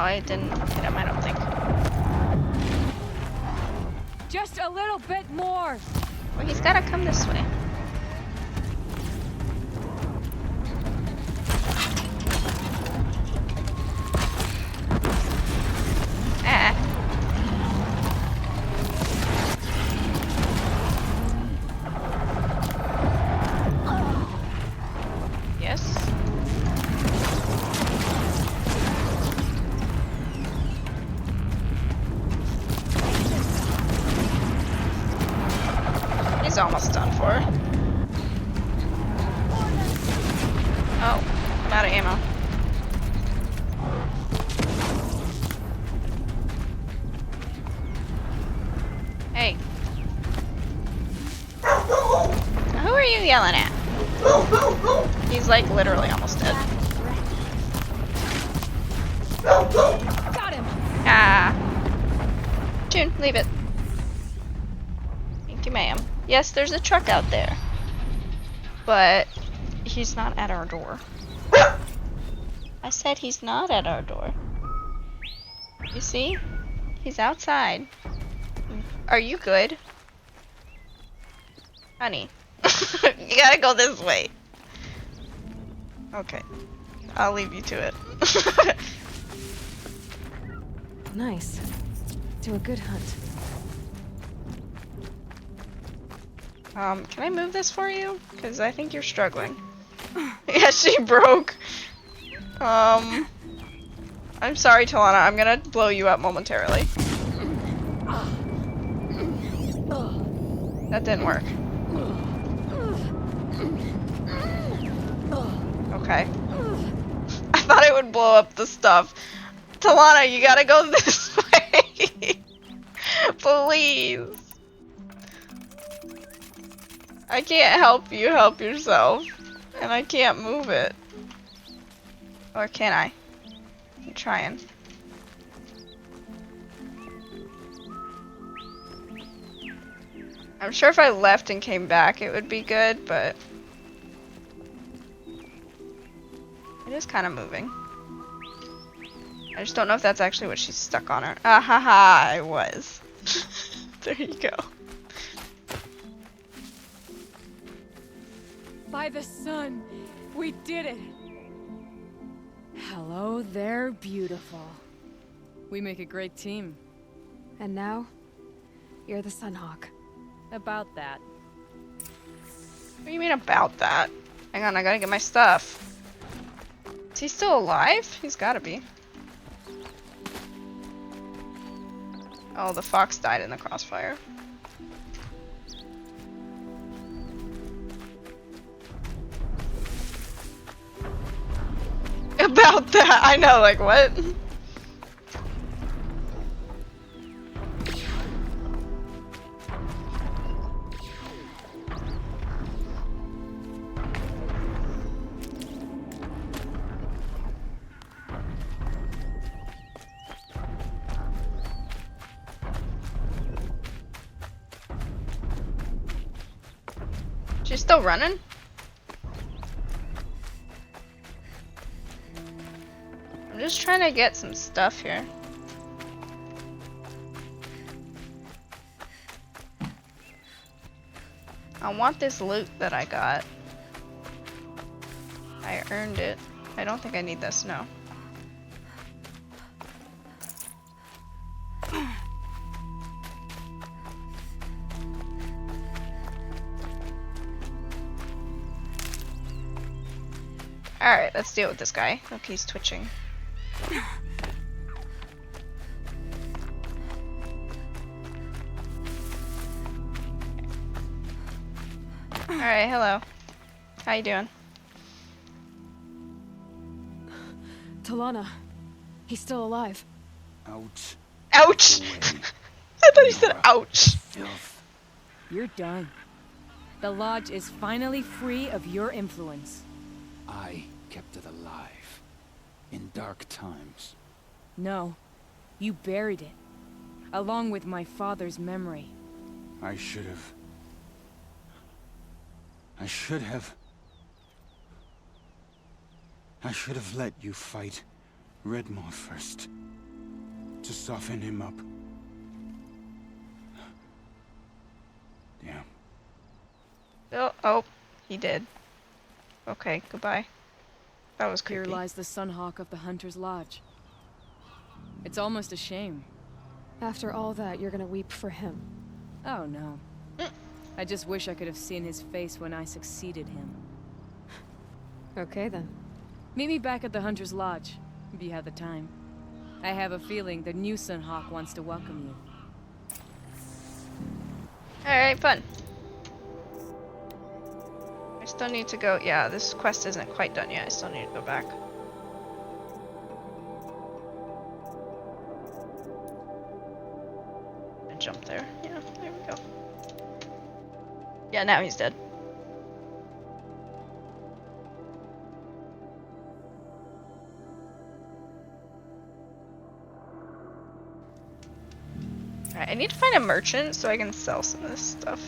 Speaker 1: I didn't hit him, I don't think.
Speaker 3: Just a little bit more.
Speaker 1: Well, he's gotta come this way. Ah. Yes. He's almost done for. Oh, I'm out of ammo. Hey. Who are you yelling at? He's like literally almost dead.
Speaker 2: Got him!
Speaker 1: Ah. June, leave it. Thank you, ma'am. Yes, there's a truck out there. But he's not at our door. I said he's not at our door. You see? He's outside. Are you good? Honey. You gotta go this way. Okay. I'll leave you to it.
Speaker 2: Nice. To a good hunt.
Speaker 1: Can I move this for you? Because I think you're struggling. Yeah, she broke. I'm sorry, Talana. I'm gonna blow you up momentarily. That didn't work. Okay. I thought it would blow up the stuff. Talana, you gotta go this way. Please. I can't help you help yourself. And I can't move it. Or can I? I'm trying. I'm sure if I left and came back it would be good, but it is kind of moving. I just don't know if that's actually what she's stuck on her. Ah ha ha, I was. There you go.
Speaker 3: By the sun, we did it. Hello there, beautiful. We make a great team.
Speaker 2: And now, you're the Sunhawk.
Speaker 3: About that.
Speaker 1: What do you mean about that? Hang on, I gotta get my stuff. Is he still alive? He's gotta be. Oh, the fox died in the crossfire. About that, I know, like what? She's still running? I'm just trying to get some stuff here. I want this loot that I got. I earned it. I don't think I need this, no. Alright, let's deal with this guy. Look, he's twitching. Alright, hello. How you doing?
Speaker 2: Talana. He's still alive.
Speaker 4: Ouch.
Speaker 1: Ouch! I thought he said ouch.
Speaker 4: Filth.
Speaker 3: You're done. The Lodge is finally free of your influence.
Speaker 5: I kept it alive. In dark times.
Speaker 3: No, you buried it. Along with my father's memory.
Speaker 5: I should have... I should have let you fight Redmore first. To soften him up. Damn.
Speaker 1: Oh, he did. Okay, goodbye. That was
Speaker 3: Here
Speaker 1: creepy.
Speaker 3: lies the Sunhawk of the Hunter's Lodge. It's almost a shame.
Speaker 2: After all that, you're gonna weep for him.
Speaker 3: Oh no. I just wish I could have seen his face when I succeeded him.
Speaker 2: Okay then.
Speaker 3: Meet me back at the Hunter's Lodge, if you have the time. I have a feeling the new Sunhawk wants to welcome you.
Speaker 1: Alright, fun. I still need to go. Yeah, this quest isn't quite done yet. I still need to go back. And jump there. Yeah, there we go. Yeah, now he's dead. Alright, I need to find a merchant so I can sell some of this stuff.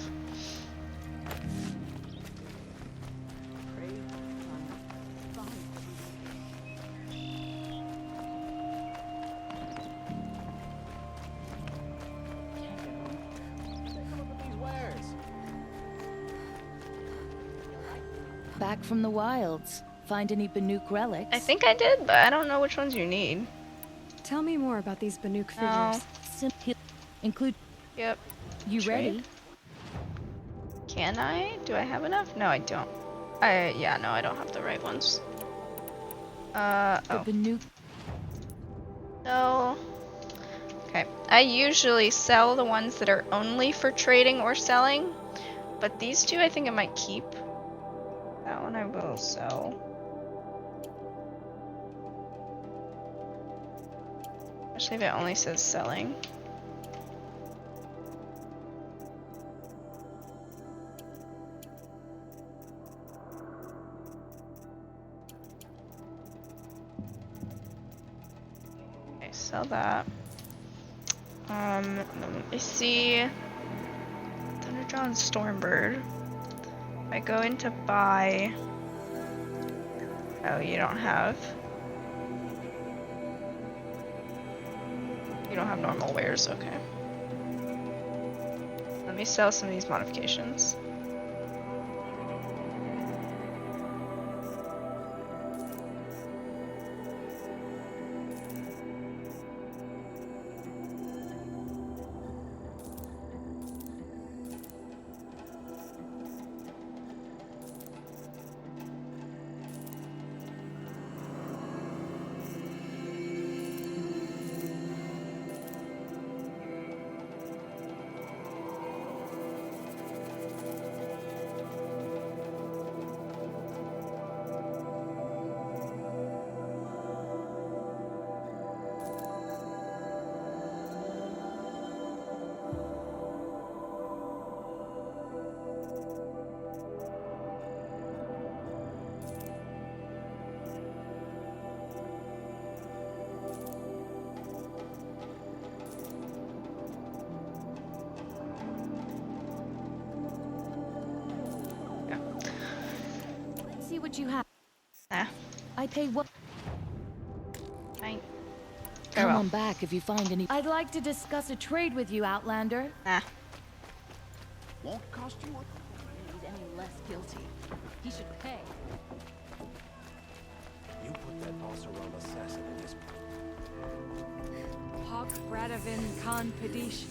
Speaker 6: Back from the wilds. Find any Banuk relics?
Speaker 1: I think I did, but I don't know which ones you need.
Speaker 2: Tell me more about these Banuk
Speaker 1: No.
Speaker 2: figures.
Speaker 6: Include.
Speaker 1: Yep.
Speaker 6: You
Speaker 1: Trade.
Speaker 6: ready?
Speaker 1: Can I? Do I have enough? No, I don't. Yeah, no, I don't have the right ones.
Speaker 6: The
Speaker 1: Oh.
Speaker 6: Banuk.
Speaker 1: No. Okay. I usually sell the ones that are only for trading or selling, but these two I think I might keep. That one I will sell. Especially if it only says selling. Okay, sell that. Let me see. Thunderjaw and Stormbird. If I go into buy. Oh, you don't have. You don't have normal wares, okay. Let me sell some of these modifications.
Speaker 6: Let's see what you have.
Speaker 1: Nah,
Speaker 6: I pay what?
Speaker 1: fine.
Speaker 6: Come
Speaker 1: Farewell.
Speaker 6: on back if you find any. I'd like to discuss a trade with you, Outlander.
Speaker 1: Nah.
Speaker 6: Won't cost you what? He's any less guilty. He should pay.
Speaker 7: You put that Osirel assassin in his...
Speaker 3: Hawk Radavin Khan Padish,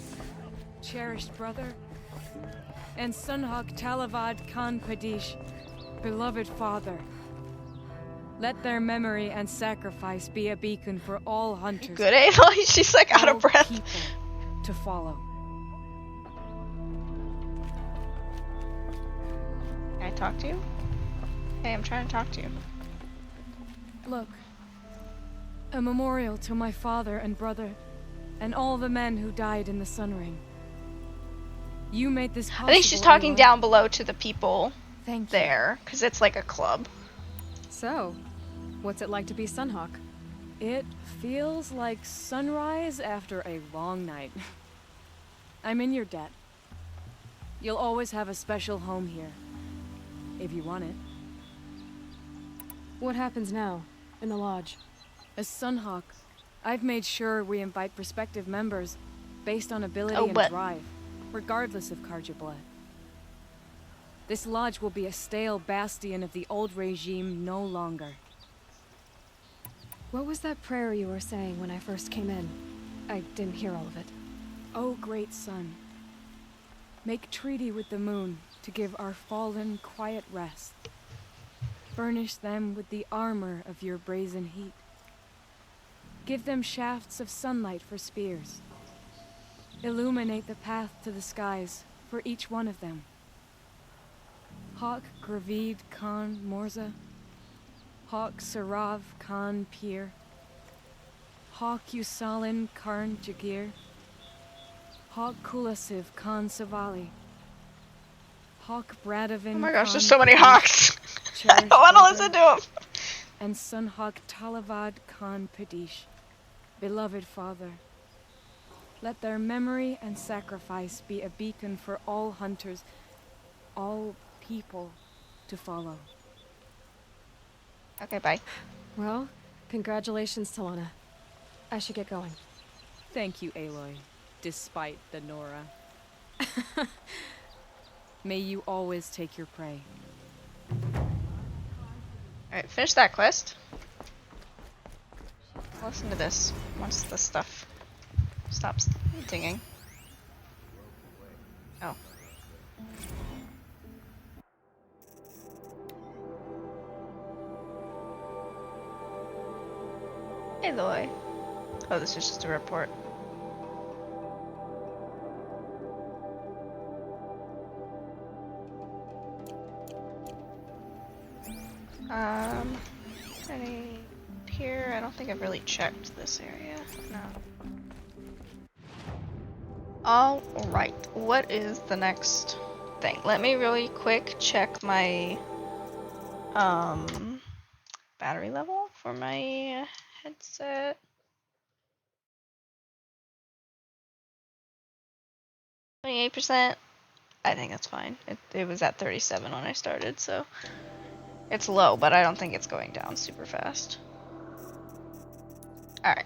Speaker 3: cherished brother, and Sunhawk Talavad Khan Padish, beloved father. Let their memory and sacrifice be a beacon for all hunters.
Speaker 1: Good, Ava? She's like out of
Speaker 3: all
Speaker 1: breath.
Speaker 3: people to follow.
Speaker 1: Can I talk to you? Hey, I'm trying to talk to you.
Speaker 3: Look, a memorial to my father and brother, and all the men who died in the Sun Ring. You made this possible.
Speaker 1: I think she's talking
Speaker 3: Aloy.
Speaker 1: down below to the people
Speaker 3: Thank you.
Speaker 1: there, because it's like a club.
Speaker 2: So, what's it like to be Sunhawk?
Speaker 3: It feels like sunrise after a long night. I'm in your debt. You'll always have a special home here, if you want it.
Speaker 2: What happens now, in the lodge?
Speaker 3: As Sunhawk, I've made sure we invite prospective members based on ability
Speaker 1: Oh,
Speaker 3: and
Speaker 1: but-
Speaker 3: drive, regardless of Carja blood. This lodge will be a stale bastion of the old regime no longer.
Speaker 2: What was that prayer you were saying when I first came in? I didn't hear all of it.
Speaker 3: O great sun, make treaty with the moon to give our fallen quiet rest. Furnish them with the armor of your brazen heat. Give them shafts of sunlight for spears. Illuminate the path to the skies for each one of them. Hawk Gravid Khan Morza, Hawk Sarav Khan Pir, Hawk Usalin Karn Jagir, Hawk Kulasiv Khan Savali, Hawk Bradavin.
Speaker 1: Oh my gosh, there's
Speaker 3: Khan
Speaker 1: so many
Speaker 3: Kadish,
Speaker 1: hawks. I
Speaker 3: Cherished
Speaker 1: don't want to
Speaker 3: Brother,
Speaker 1: listen to him.
Speaker 3: and Sunhawk Talavad Khan Padish, beloved father. Let their memory and sacrifice be a beacon for all hunters, all people to follow.
Speaker 1: Okay, bye.
Speaker 2: Well, congratulations, Talana. I should get going.
Speaker 3: Thank you, Aloy, despite the Nora. May you always take your prey.
Speaker 1: Alright, finish that quest. Listen to this once the stuff stops dinging. Oh. Hey, Loy. Oh, this is just a report. Any here? I don't think I've really checked this area. No. Alright, what is the next thing? Let me really quick check my battery level for my headset. %. I think that's fine. It was at 37 when I started, so it's low, but I don't think it's going down super fast. Alright.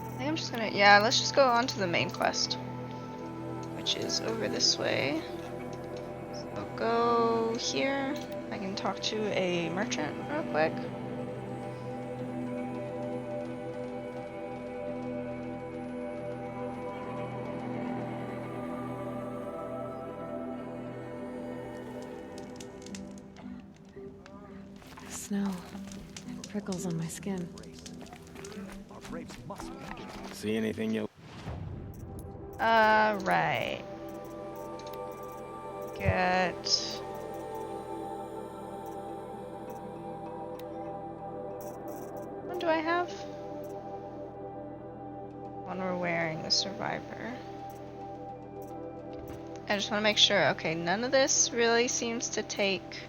Speaker 1: I think I'm just gonna, yeah, let's just go on to the main quest, which is over this way. So go here. I can talk to a merchant real quick.
Speaker 2: Snow. It prickles on my skin.
Speaker 7: Our braves must be.
Speaker 8: See anything you...
Speaker 1: Right. Get... What do I have? One we're wearing, the survivor. I just want to make sure. Okay, none of this really seems to take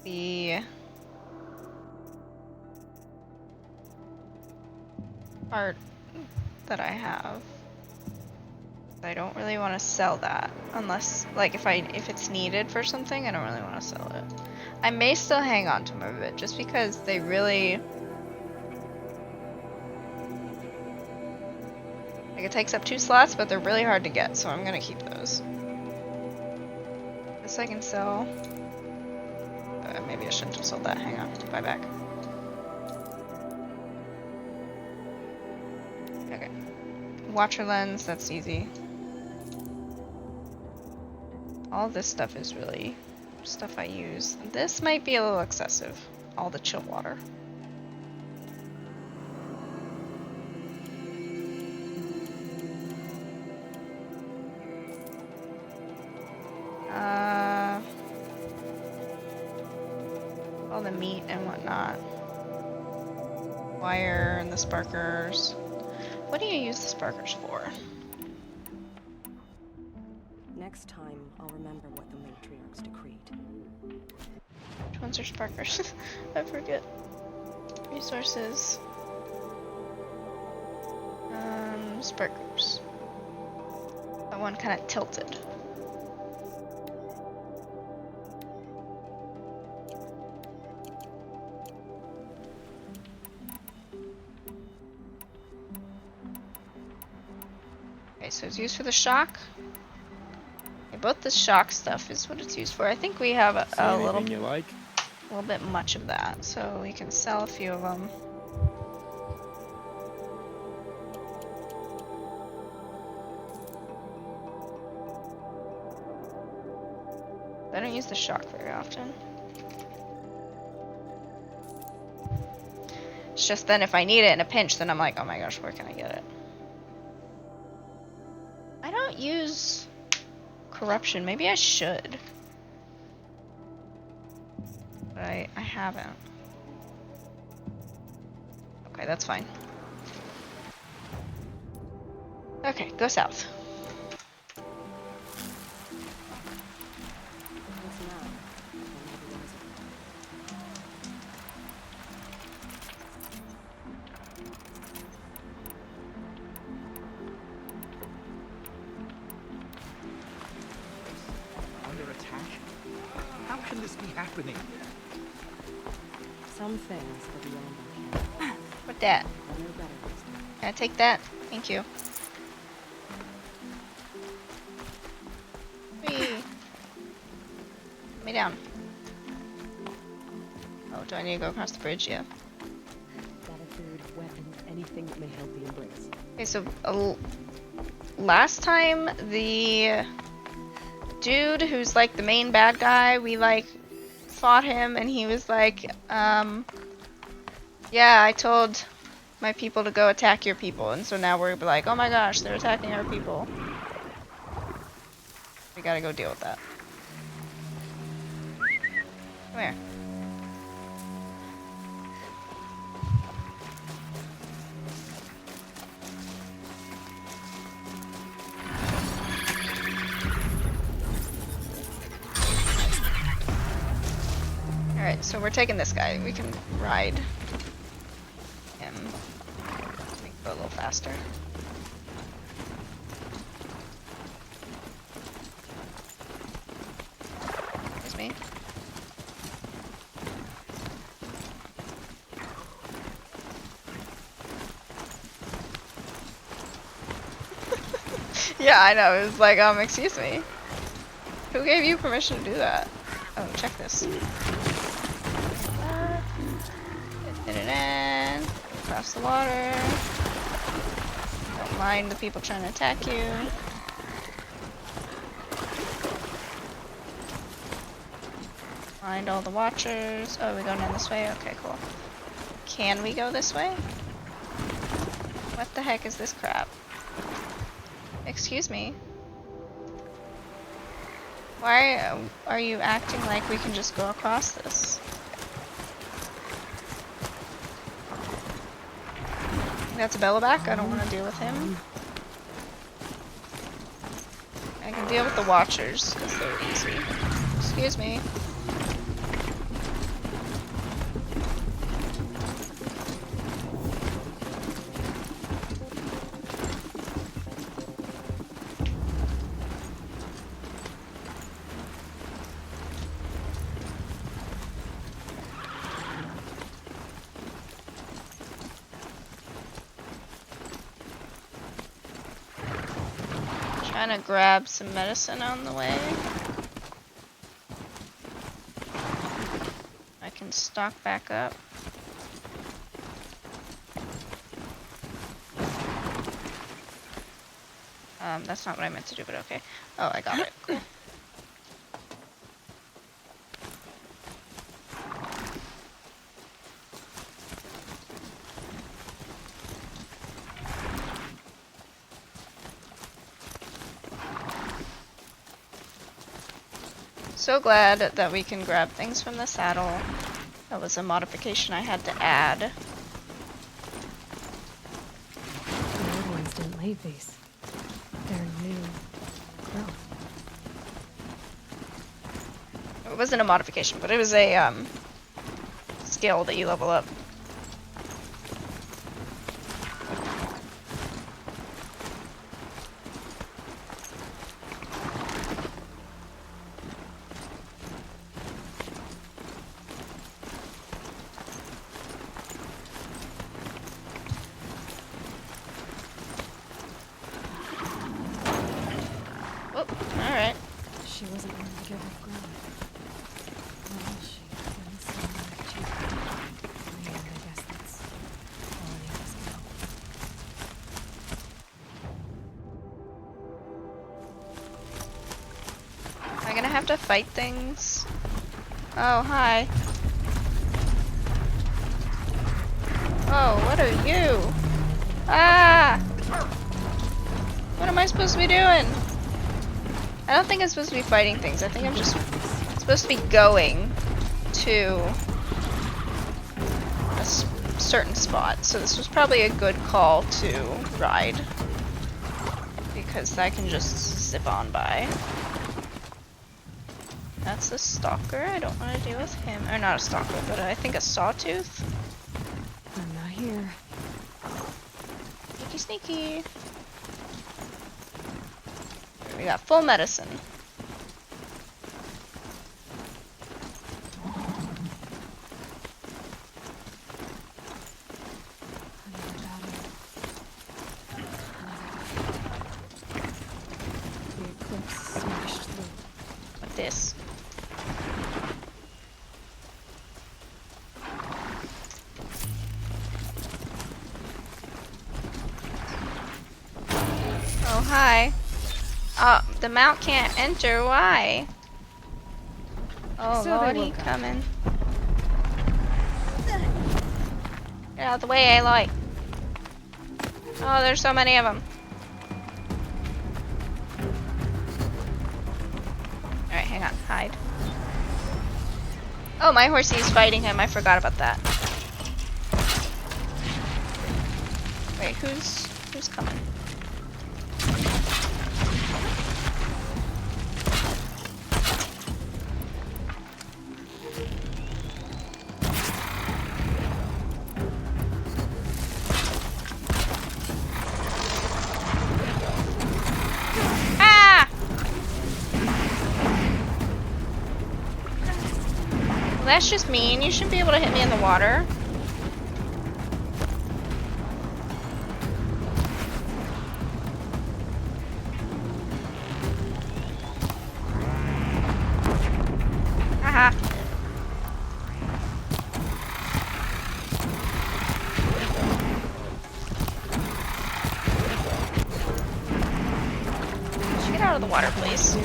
Speaker 1: the part that I have. I don't really want to sell that unless, like, if it's needed for something, I don't really want to sell it. I may still hang on to more of it just because they really, like, it takes up 2 slots, but they're really hard to get, so I'm gonna keep those. This I can sell. Maybe I shouldn't have sold that. Hang on. Buy back. Okay. Watcher lens, that's easy. All this stuff is really stuff I use. This might be a little excessive. All the chill water. All the meat and whatnot. Wire and the sparkers. What do you use the sparkers for?
Speaker 9: Next time, I'll remember what the matriarchs decreed.
Speaker 1: Which ones are sparkers? I forget. Resources. Sparkers. one kind of tilted. Okay, so it's used for the shock. Okay, both the shock stuff is what it's used for. I think we have a little,
Speaker 7: you like?
Speaker 1: little bit much of that, so we can sell a few of them. I don't use the shock very often. It's just then if I need it in a pinch, then I'm like, oh my gosh, where can I get it? I don't use corruption. Maybe I should. But I haven't. Okay, that's fine. Okay, go south.
Speaker 9: What's now? Maybe there was
Speaker 7: Under attack? How can this be happening?
Speaker 9: some things for the Amber can.
Speaker 1: What that?
Speaker 9: I know better this time.
Speaker 1: Can I take that? Thank you. Whee! Put me down. Oh, do I need to go across the bridge? Yeah.
Speaker 9: Gather food, weapons, anything that may help the Embrace.
Speaker 1: Okay, so last time the dude who's like the main bad guy, we like fought him and he was like, yeah, I told my people to go attack your people, and so now we're like, oh my gosh, they're attacking our people. We gotta go deal with that. Come here. Alright, so we're taking this guy. We can ride him. Make it go a little faster. Excuse me. Yeah, I know. It was like, excuse me. Who gave you permission to do that? Oh, check this. Across the water. Don't mind the people trying to attack you. Mind all the watchers. Oh, we're going down this way? Okay, cool. Can we go this way? What the heck is this crap? Excuse me. Why are you acting like we can just go across this? That's Belloback. I don't want to deal with him. I can deal with the Watchers because they're easy. Excuse me. Trying to grab some medicine on the way. I can stock back up. That's not what I meant to do, but okay. Oh, I got it. Cool. So glad that we can grab things from the saddle. That was a modification I had to add.
Speaker 2: The old ones didn't leave these. They're new growth.
Speaker 1: It wasn't a modification, but it was a skill that you level up. have to fight things? Oh, hi. Oh, what are you? Ah! What am I supposed to be doing? I don't think I'm supposed to be fighting things. I think I'm just supposed to be going to a certain spot. So this was probably a good call to ride, because I can just zip on by. That's a stalker. I don't want to deal with him. Or not a stalker, but I think a sawtooth.
Speaker 2: I'm not here.
Speaker 1: Sneaky, sneaky. We got full medicine.
Speaker 2: Another battle. The eclipse smashed through.
Speaker 1: With this. Oh, hi. The mount can't enter. Why? Oh,
Speaker 2: So they
Speaker 1: lordy,
Speaker 2: woke up.
Speaker 1: coming. Get out of the way, Aloy. Oh, there's so many of them. Alright, hang on. Hide. Oh, my horsey is fighting him. I forgot about that. Wait, who's coming? Ah! Well, that's just mean. You shouldn't be able to hit me in the water. Haha. Get out of the water, please.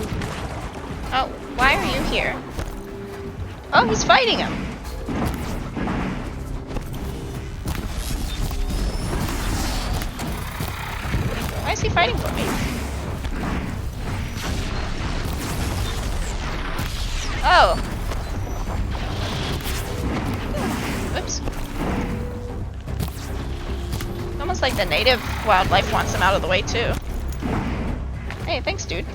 Speaker 1: Oh, why are you here? Oh, he's fighting him. Why is he fighting for me? Oh. Oops. Almost like the native wildlife wants him out of the way too. Hey, thanks, dude.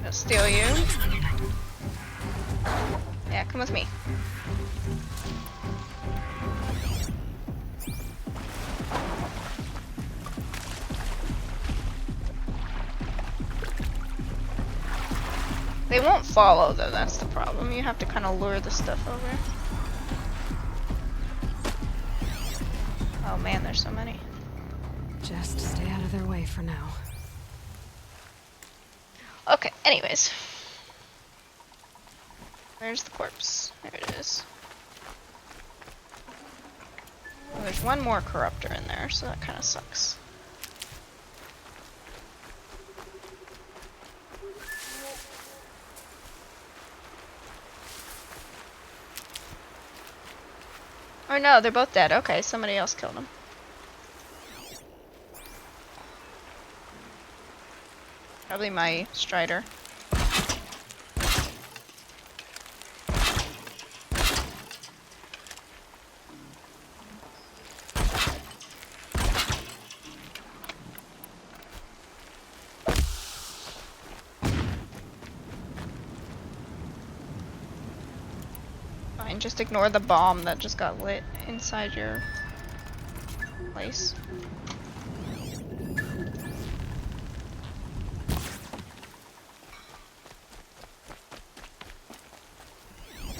Speaker 1: I'll steal you. Yeah, come with me. They won't follow though, that's the problem. You have to kind of lure the stuff over. Oh man, there's so many.
Speaker 2: Just stay out of their way for now.
Speaker 1: Okay, anyways. Where's the corpse? There it is. Well, there's one more corruptor in there, so that kind of sucks. Or no, they're both dead. Okay, somebody else killed them. Probably my Strider. Fine, just ignore the bomb that just got lit inside your place.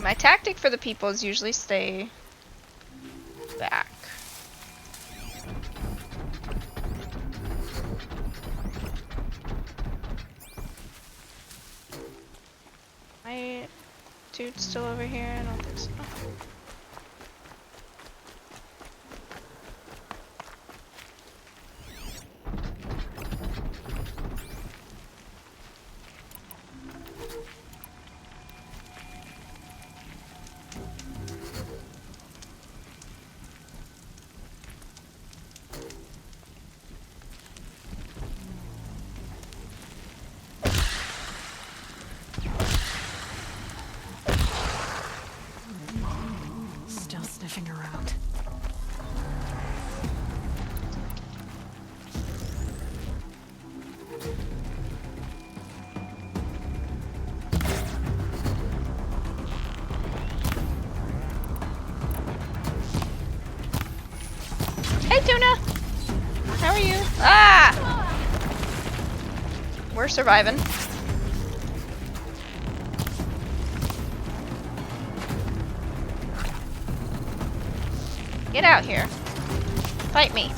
Speaker 1: My tactic for the people is usually stay back. My dude's still over here? I don't think so. Tuna! How are you? Ah! We're surviving. Get out here. Fight me.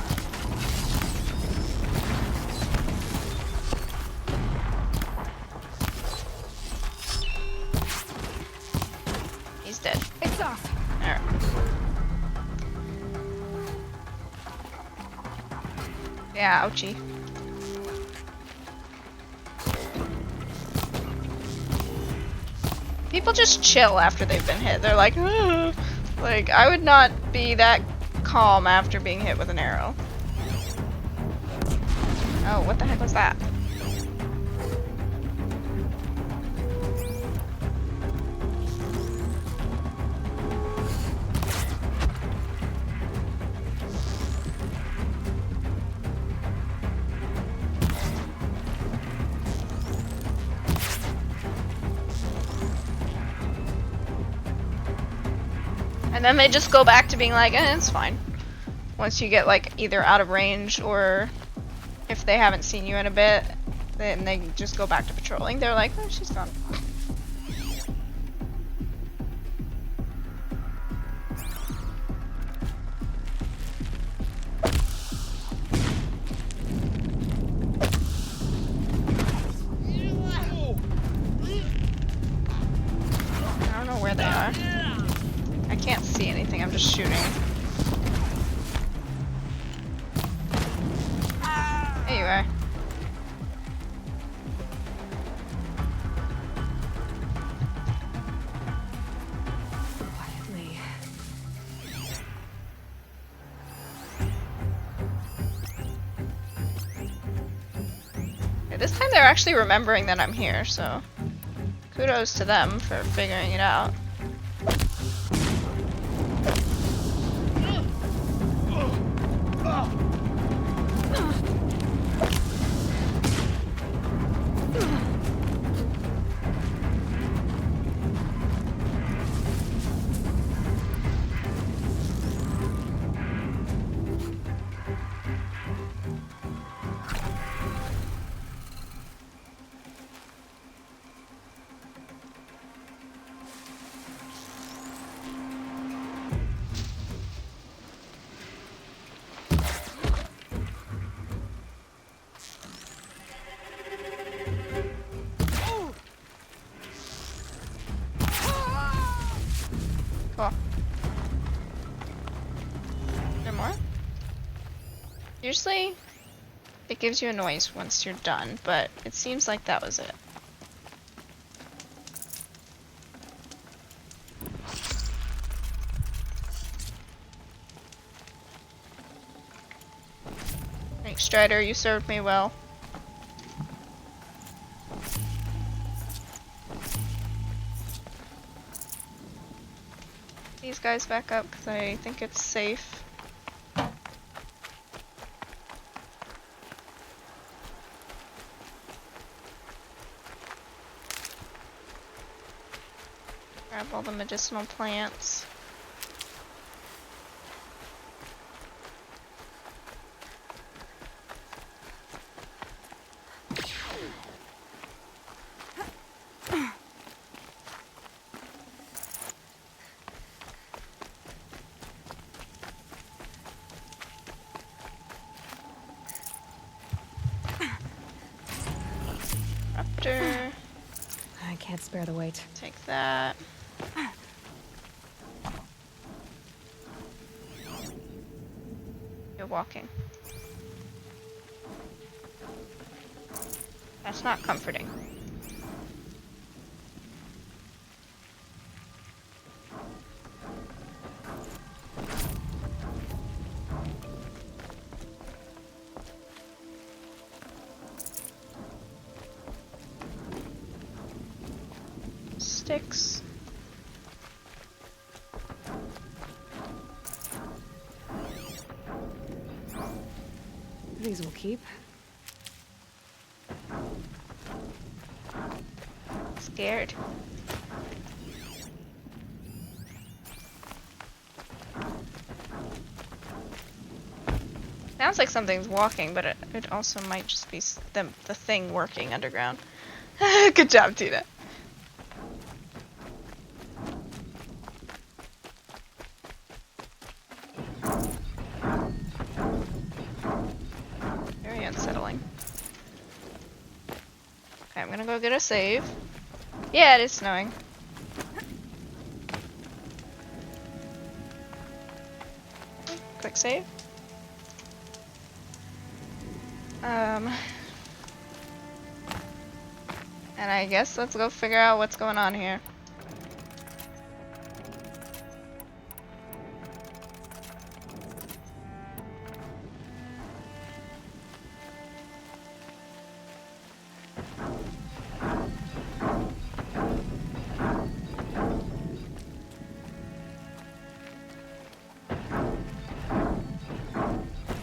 Speaker 1: He's dead.
Speaker 2: It's off.
Speaker 1: Alright. Yeah, ouchie. People just chill after they've been hit. They're like, "Ugh." Like, I would not be that calm after being hit with an arrow. Oh, what the heck was that? And then they just go back to being like, it's fine. Once you get like either out of range or if they haven't seen you in a bit, then they just go back to patrolling. They're like, oh, she's gone. I don't know where they are. I can't see anything, I'm just shooting. There you are.
Speaker 2: Quietly.
Speaker 1: Okay, this time they're actually remembering that I'm here, so kudos to them for figuring it out. Cool. No more? Usually, it gives you a noise once you're done, but it seems like that was it. Thanks, Strider, you served me well. These guys back up because I think it's safe. Grab all the medicinal plants. Raptor.
Speaker 2: I can't spare the weight.
Speaker 1: Take that. You're walking. That's not comforting. Sticks.
Speaker 2: These will keep.
Speaker 1: Scared. Sounds like something's walking, but it also might just be the thing working underground. Good job, Tina. Very unsettling. Okay, I'm gonna go get a save. Yeah, it is snowing. Quick save. And I guess let's go figure out what's going on here.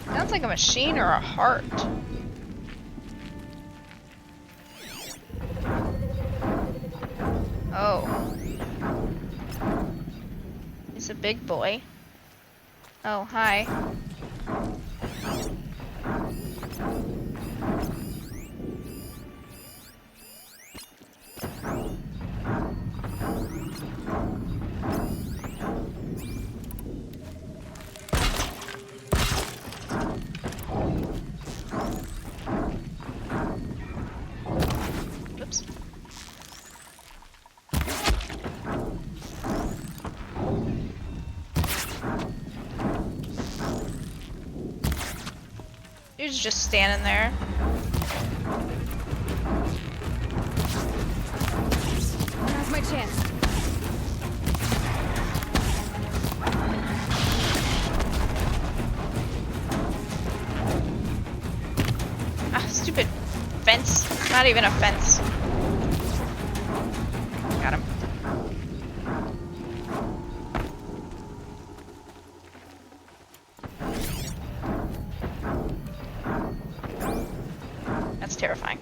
Speaker 1: Sounds like a machine or a heart. Oh. He's a big boy. Oh, hi. Oops. Dude's just standing there.
Speaker 2: Now's my chance.
Speaker 1: Ah, stupid fence. Not even a fence. Got him. That's terrifying.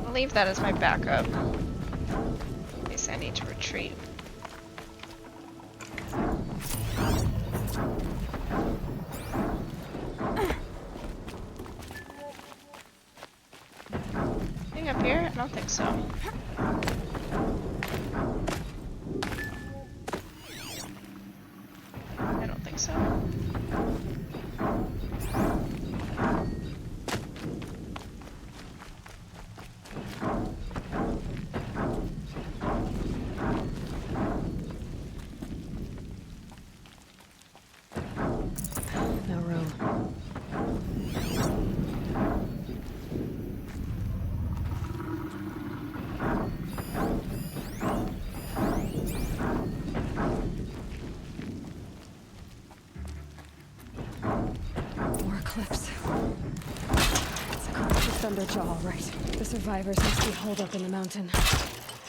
Speaker 1: I'll leave that as my backup. In case I need to retreat. Anything up here? I don't think so. I don't think so.
Speaker 2: No room. More cliffs. It's a collapsed underjaw, all right. The survivors must be holed up in the mountain.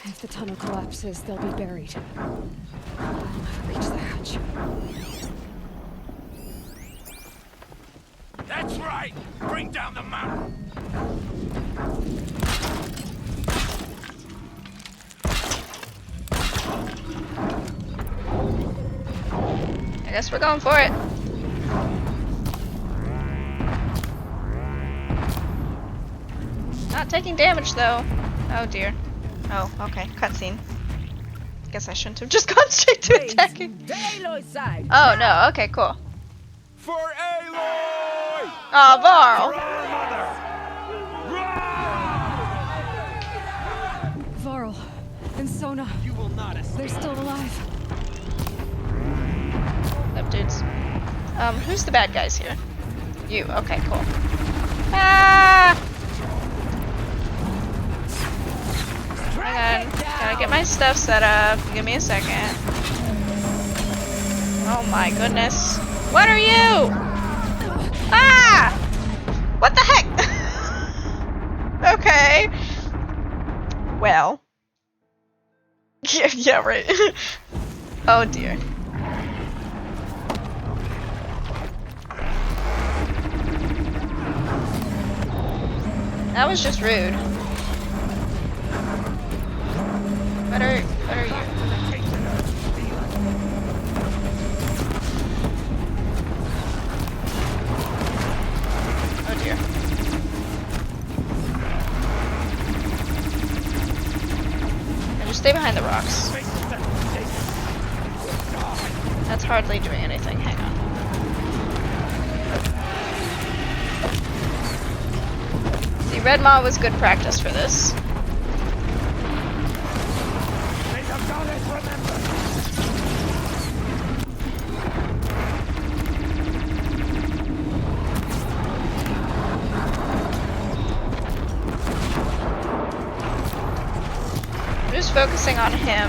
Speaker 2: If the tunnel collapses, they'll be buried. I'll never reach the hatch.
Speaker 7: That's right! Bring down the mountain!
Speaker 1: I guess we're going for it. Not taking damage though. Oh dear. Oh, okay. Cutscene. Guess I shouldn't have just gone straight to attacking. Oh no. Okay, cool.
Speaker 7: For Aloy!
Speaker 1: Oh, Varl.
Speaker 2: Varl and Sona,
Speaker 7: You will not escape.
Speaker 2: they're still alive.
Speaker 1: Up, dudes. Who's the bad guys here? You. Okay, cool. Ah! Hang on. Gotta get my stuff set up. Give me a second. Oh my goodness. What are you? Ah! What the heck? Okay. Well. Yeah, right. Oh dear. That was just rude. What are you? Oh dear. And just stay behind the rocks. That's hardly doing anything. Hang on. See, Red Maw was good practice for this. I'm just focusing on him.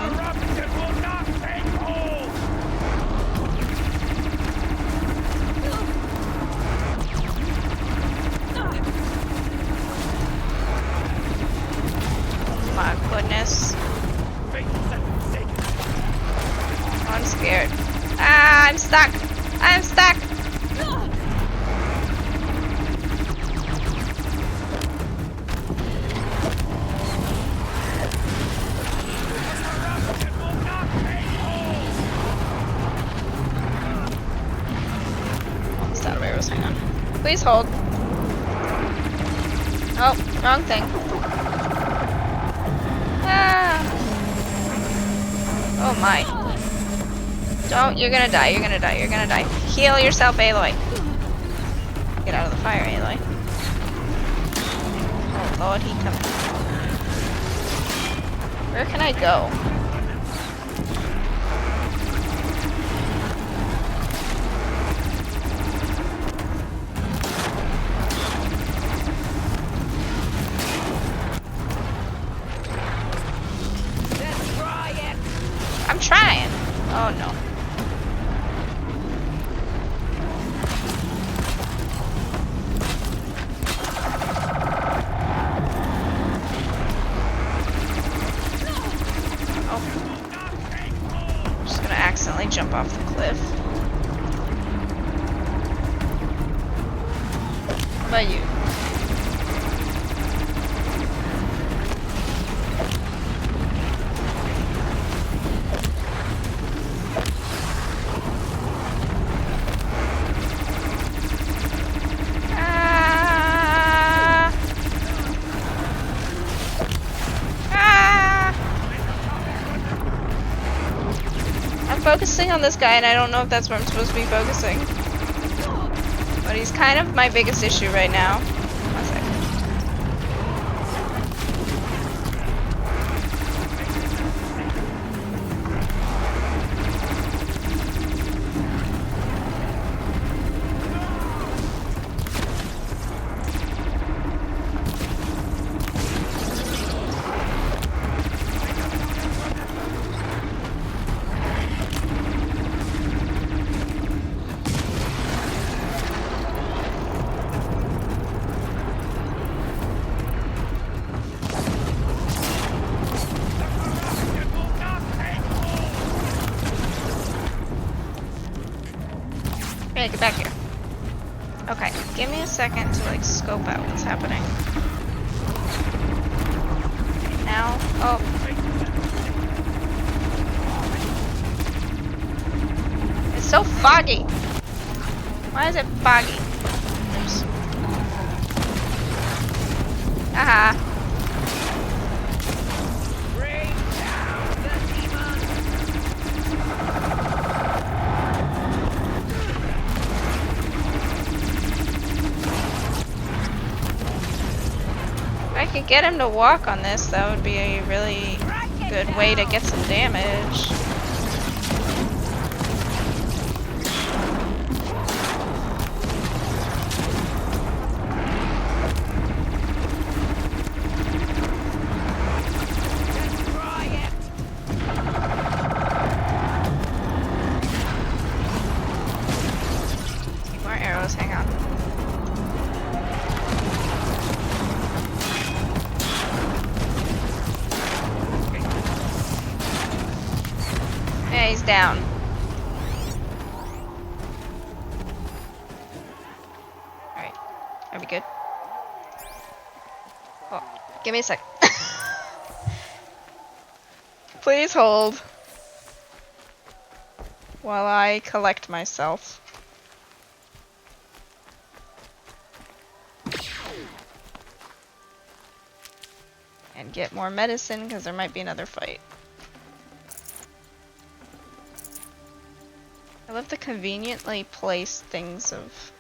Speaker 1: My goodness. I'm scared. Ah, I'm stuck. I'm stuck. Stat arrows, hang on. Please hold. Oh, wrong thing. Ah. Oh my. Don't, you're gonna die, you're gonna die, you're gonna die. Heal yourself, Aloy. Get out of the fire, Aloy. Oh lord, he coming. Where can I go? I'm trying. Oh no. Oh. I'm just gonna accidentally jump off the cliff. How about you? Focusing on this guy, and I don't know if that's where I'm supposed to be focusing. But he's kind of my biggest issue right now. One second. Hey, get back here. Okay, give me a second to like scope out what's happening. Now, oh. It's so foggy. Why is it foggy? Oops. Aha. If I could get him to walk on this, that would be a really good way to get some damage. More arrows, hang on. Yeah, he's down. Alright. Are we good? Give me a sec. Please hold. While I collect myself. And get more medicine, because there might be another fight. I love the conveniently placed things of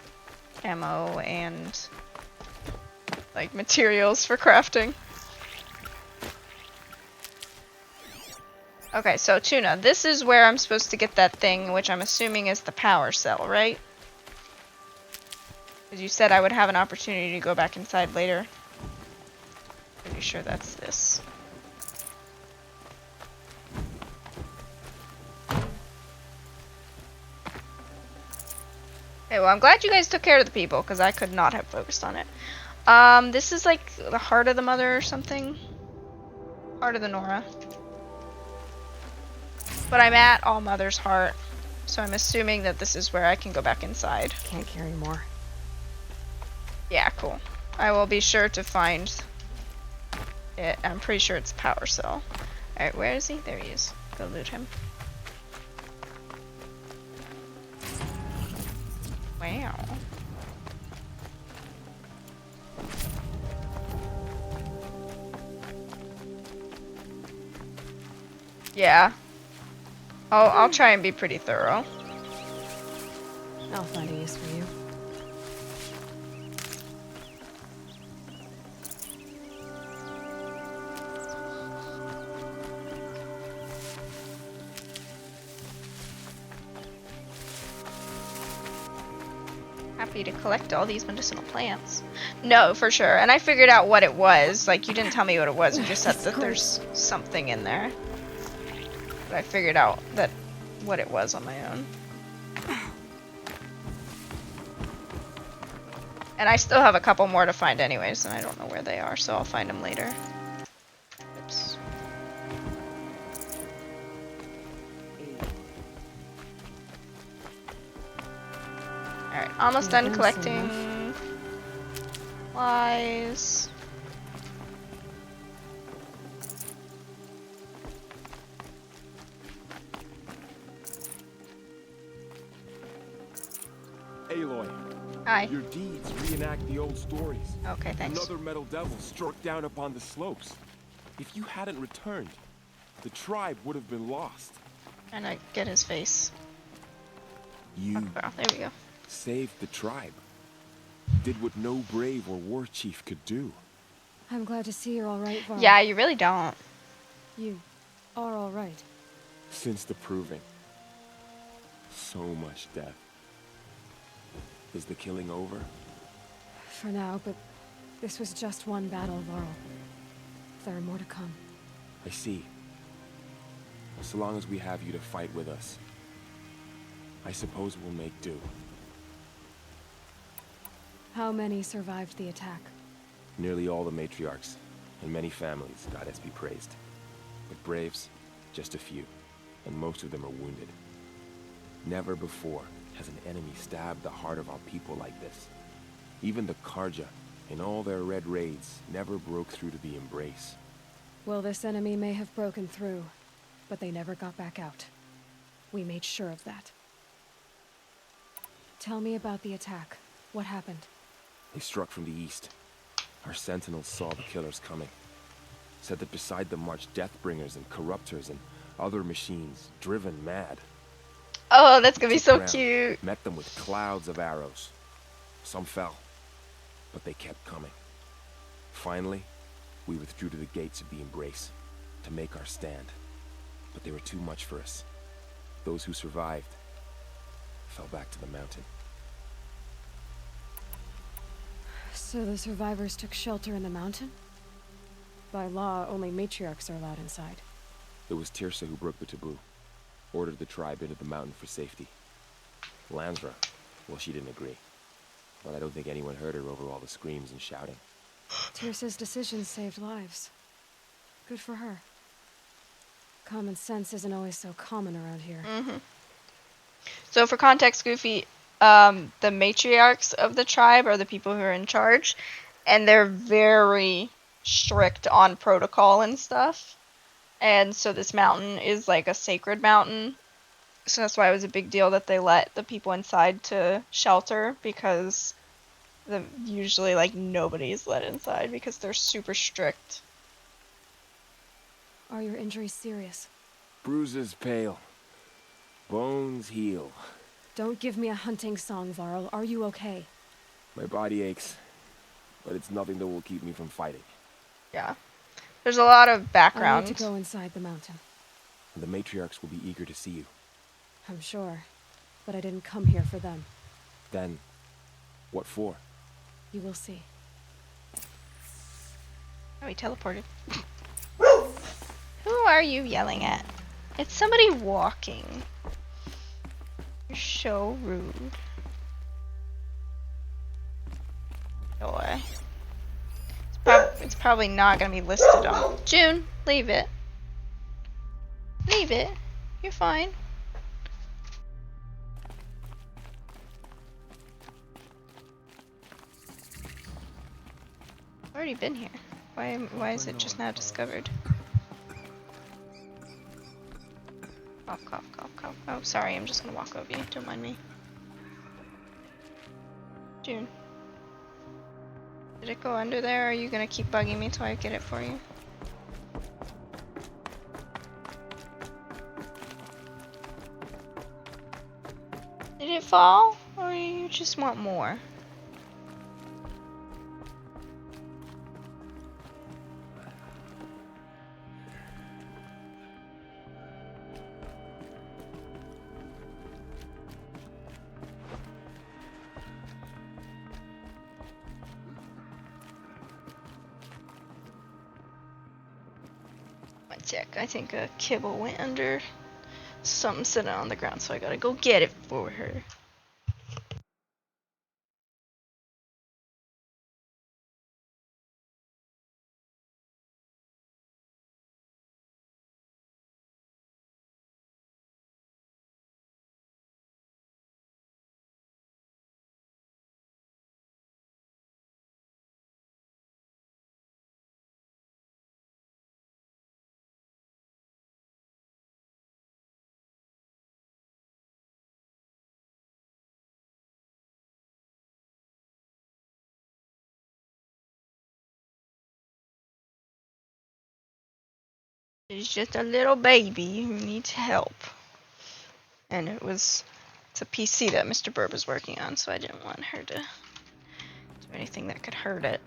Speaker 1: ammo and like materials for crafting. Okay, so Tuna, this is where I'm supposed to get that thing, which I'm assuming is the power cell, right? Because you said I would have an opportunity to go back inside later. Pretty sure that's this. Okay, well, I'm glad you guys took care of the people, because I could not have focused on it. This is like the heart of the mother or something. Heart of the Nora. But I'm at All Mother's Heart, so I'm assuming that this is where I can go back inside.
Speaker 9: Can't carry more.
Speaker 1: Yeah, cool. I will be sure to find it. I'm pretty sure it's a power cell. Alright, where is he? There he is. Go loot him. Wow. Yeah. I'll try and be pretty thorough.
Speaker 9: I'll find a use for you.
Speaker 1: Happy to collect all these medicinal plants. No, for sure. And I figured out what it was. Like, you didn't tell me what it was. You just said that there's something in there. But I figured out that what it was on my own. And I still have a couple more to find anyways, and I don't know where they are, so I'll find them later. Oops. Alright, almost done collecting supplies.
Speaker 7: Aloy,
Speaker 1: Hi.
Speaker 7: your deeds reenact the old stories.
Speaker 1: Okay, thanks.
Speaker 7: Another metal devil struck down upon the slopes. If you hadn't returned, the tribe would have been lost.
Speaker 1: And I get his face.
Speaker 7: You
Speaker 1: Oh, there we go.
Speaker 7: saved the tribe. Did what no brave or war chief could do.
Speaker 2: I'm glad to see you're all right, Varl.
Speaker 1: Yeah, you really don't.
Speaker 2: You are all right.
Speaker 7: Since the proving. So much death. Is the killing over?
Speaker 2: For now, but this was just one battle, Varl. There are more to come.
Speaker 7: I see. So long as we have you to fight with us, I suppose we'll make do.
Speaker 2: How many survived the attack?
Speaker 7: Nearly all the matriarchs, and many families, goddess be praised. But braves, just a few, and most of them are wounded. Never before has an enemy stabbed the heart of our people like this. Even the Karja, in all their red raids, never broke through to the Embrace.
Speaker 2: Well, this enemy may have broken through, but they never got back out. We made sure of that. Tell me about the attack. What happened?
Speaker 7: They struck from the east. Our sentinels saw the killers coming. Said that beside them marched Deathbringers and Corruptors and other machines, driven mad.
Speaker 1: Oh, that's gonna be
Speaker 7: Took
Speaker 1: so
Speaker 7: ground,
Speaker 1: cute.
Speaker 7: Met them with clouds of arrows. Some fell, but they kept coming. Finally, we withdrew to the gates of the Embrace to make our stand. But they were too much for us. Those who survived fell back to the mountain.
Speaker 2: So the survivors took shelter in the mountain? By law, only matriarchs are allowed inside.
Speaker 7: It was Tirsa who broke the taboo. Ordered the tribe into the mountain for safety. Lansra, well, she didn't agree. But I don't think anyone heard her over all the screams and shouting.
Speaker 2: Tirsa's decision saved lives. Good for her. Common sense isn't always so common around here.
Speaker 1: So for context, Goofy, the matriarchs of the tribe are the people who are in charge, and they're very strict on protocol and stuff. And so this mountain is like a sacred mountain. So that's why it was a big deal that they let the people inside to shelter, because usually like nobody's let inside because they're super strict.
Speaker 2: Are your injuries serious?
Speaker 7: Bruises pale. Bones heal.
Speaker 2: Don't give me a hunting song, Varl. Are you okay?
Speaker 7: My body aches, but it's nothing that will keep me from fighting.
Speaker 1: Yeah. There's a lot of
Speaker 2: I
Speaker 1: background.
Speaker 2: need to go inside the mountain.
Speaker 7: The matriarchs will be eager to see you.
Speaker 2: I'm sure. But I didn't come here for them.
Speaker 7: Then, what for?
Speaker 2: You will see.
Speaker 1: Oh, he teleported. Who are you yelling at? It's somebody walking. You're so rude. Boy. It's probably not gonna be listed on. June, leave it. Leave it. You're fine. I've already been here. Why is it just now discovered? Cough, cough, cough, cough. Oh, sorry, I'm just gonna walk over you. Don't mind me. June. Did it go under there, or are you gonna keep bugging me till I get it for you? Did it fall? Or you just want more? One sec, I think a kibble went under something sitting on the ground, so I gotta go get it for her. She's just a little baby who needs help. And it's a PC that Mr. Burb is working on, so I didn't want her to do anything that could hurt it.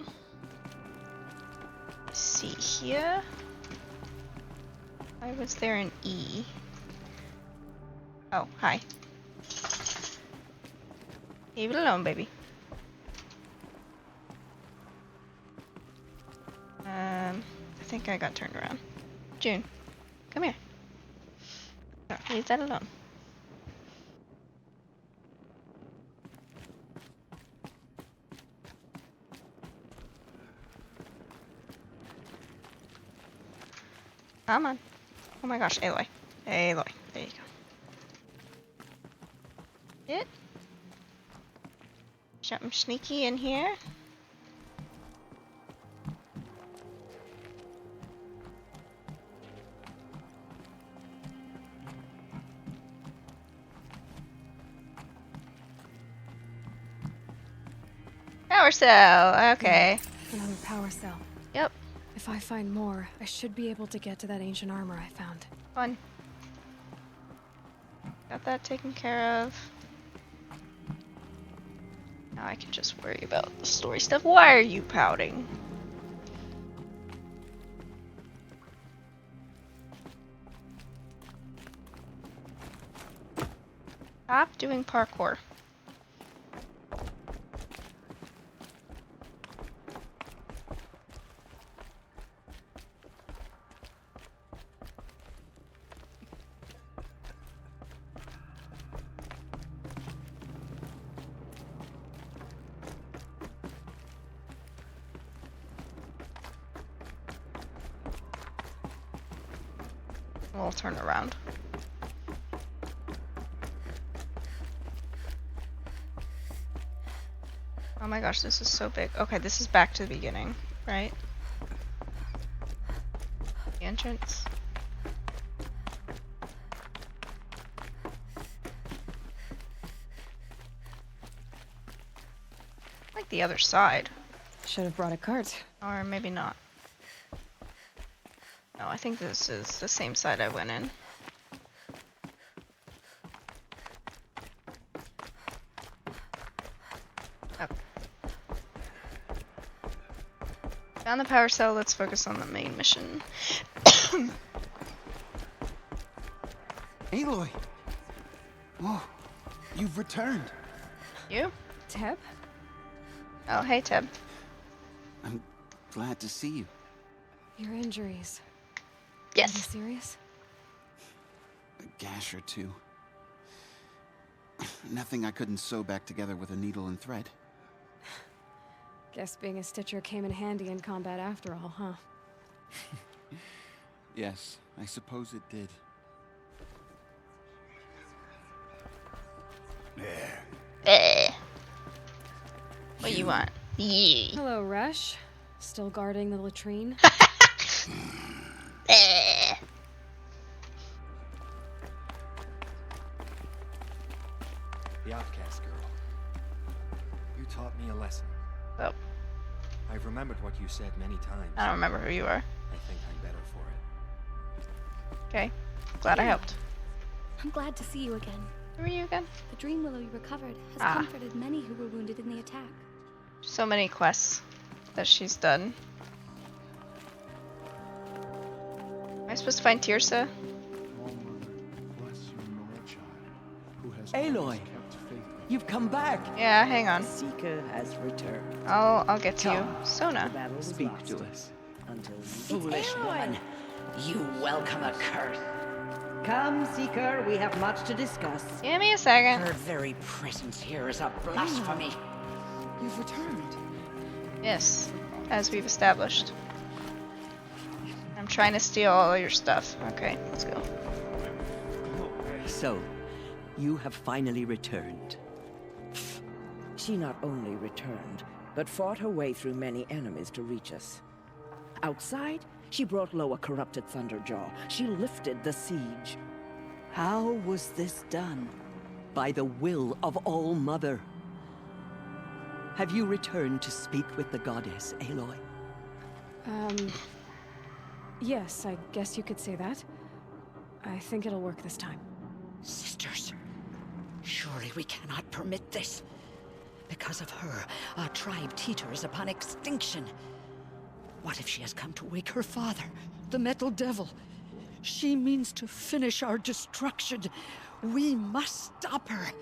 Speaker 1: Let's see here. Why was there an E? Oh, hi. Leave it alone, baby. I think I got turned around. June, come here. No, leave that alone. Come on. Oh my gosh, Aloy. Aloy. There you go. It. Something sneaky in here. Power cell. Okay.
Speaker 2: Another power cell.
Speaker 1: Yep.
Speaker 2: If I find more, I should be able to get to that ancient armor I found.
Speaker 1: Fun. Got that taken care of. Now I can just worry about the story stuff. Why are you pouting? Stop doing parkour. We'll turn around. Oh my gosh, this is so big. Okay, this is back to the beginning, right? entrance. Like the other side.
Speaker 2: Should have brought a cart.
Speaker 1: Or maybe not. No, I think this is the same side I went in. Oh. Found the power cell, let's focus on the main mission.
Speaker 5: Aloy! Oh, you've returned.
Speaker 1: You?
Speaker 2: Teb?
Speaker 1: Oh, hey Teb.
Speaker 5: I'm glad to see you.
Speaker 2: Your injuries. Are they
Speaker 1: Yes.
Speaker 2: serious?
Speaker 5: A gash or two. Nothing I couldn't sew back together with a needle and thread.
Speaker 2: Guess being a stitcher came in handy in combat after all, huh?
Speaker 5: Yes, I suppose it did.
Speaker 4: There.
Speaker 1: Eh. What you want? Yeah.
Speaker 2: Hello, Resh. Still guarding the latrine?
Speaker 1: Eh.
Speaker 8: The outcast girl. You taught me a lesson.
Speaker 1: Oh,
Speaker 8: I've remembered what you said many times.
Speaker 1: I don't remember who you are.
Speaker 8: I think I'm better for it.
Speaker 1: Okay. Glad I helped.
Speaker 10: I'm glad to see you again.
Speaker 1: Who are you again?
Speaker 10: The dream willow you recovered has
Speaker 1: Ah.
Speaker 10: comforted many who were wounded in the attack.
Speaker 1: So many quests that she's done. Am I supposed to find Tirsa?
Speaker 11: Aloy, you've come back.
Speaker 1: Yeah, hang on.
Speaker 11: Seeker has returned.
Speaker 1: I'll get to you.
Speaker 11: Come.
Speaker 1: Sona.
Speaker 11: Speak to us. Until foolish woman, you welcome a curse. Come, Seeker, we have much to discuss.
Speaker 1: Give me a second.
Speaker 11: Her very presence here is a blasphemy.
Speaker 3: You've returned.
Speaker 1: Yes, as we've established. I'm trying to steal all your stuff. Okay, let's go.
Speaker 11: So, you have finally returned. She not only returned, but fought her way through many enemies to reach us. Outside, she brought low a corrupted Thunderjaw. She lifted the siege. How was this done? By the will of All-Mother. Have you returned to speak with the goddess, Aloy?
Speaker 2: Yes, I guess you could say that. I think it'll work this time.
Speaker 11: Sisters, surely we cannot permit this. Because of her, our tribe teeters upon extinction. What if she has come to wake her father, the Metal Devil? She means to finish our destruction. We must stop her.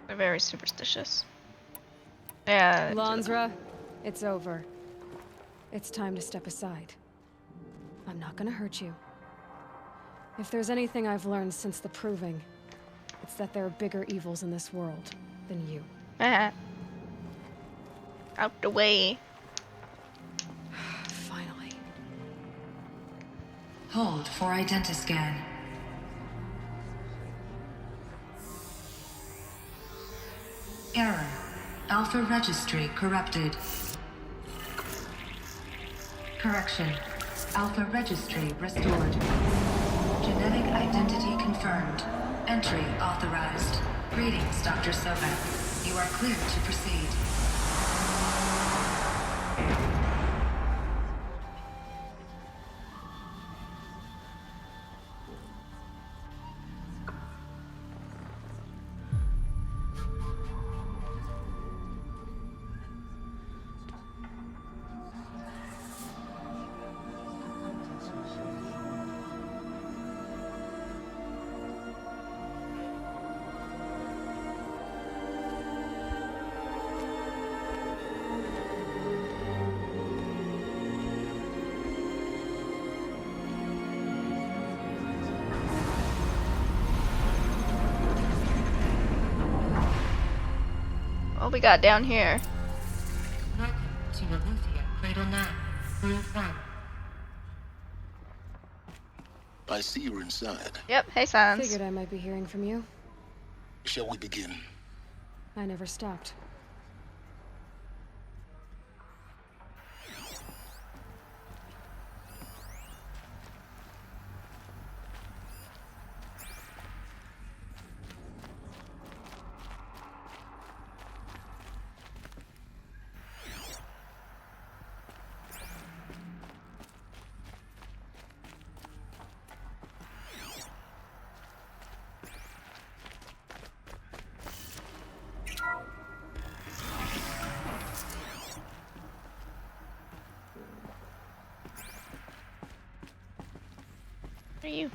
Speaker 1: They're very superstitious. Yeah.
Speaker 2: Lansra, it's over. It's time to step aside. I'm not gonna hurt you. If there's anything I've learned since the Proving, it's that there are bigger evils in this world than you.
Speaker 1: Out the way.
Speaker 2: Finally.
Speaker 12: Hold for identiscan. Error. Alpha registry corrupted. Correction. Alpha registry restored. Genetic identity confirmed. Entry authorized. Greetings, Dr. Sobek. You are cleared to proceed.
Speaker 1: What we got down here?
Speaker 12: Welcome to Aletheia Cradle 9, Group 1.
Speaker 13: I see you're inside.
Speaker 1: Yep, hey Silence.
Speaker 2: Figured I might be hearing from you.
Speaker 13: Shall we begin?
Speaker 2: I never stopped.
Speaker 1: you?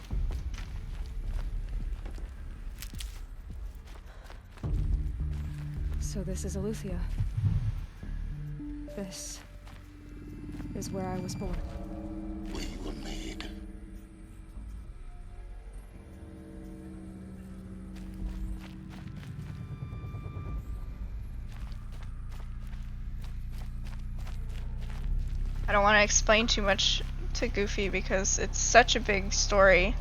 Speaker 2: So this is Eleuthia. This is where I was born.
Speaker 13: Where you were made.
Speaker 1: I don't want to explain too much to Goofy because it's such a big story.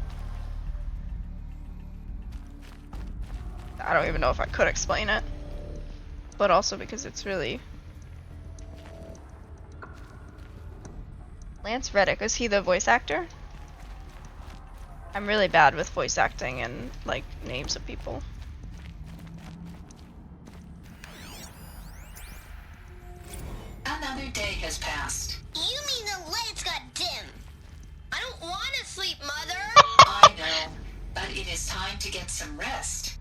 Speaker 1: I don't even know if I could explain it. But also because it's really... Lance Reddick, is he the voice actor? I'm really bad with voice acting and, like, names of people.
Speaker 14: Another day has passed.
Speaker 15: You mean the lights got dim? I don't want to sleep, Mother!
Speaker 14: I know, but it is time to get some rest.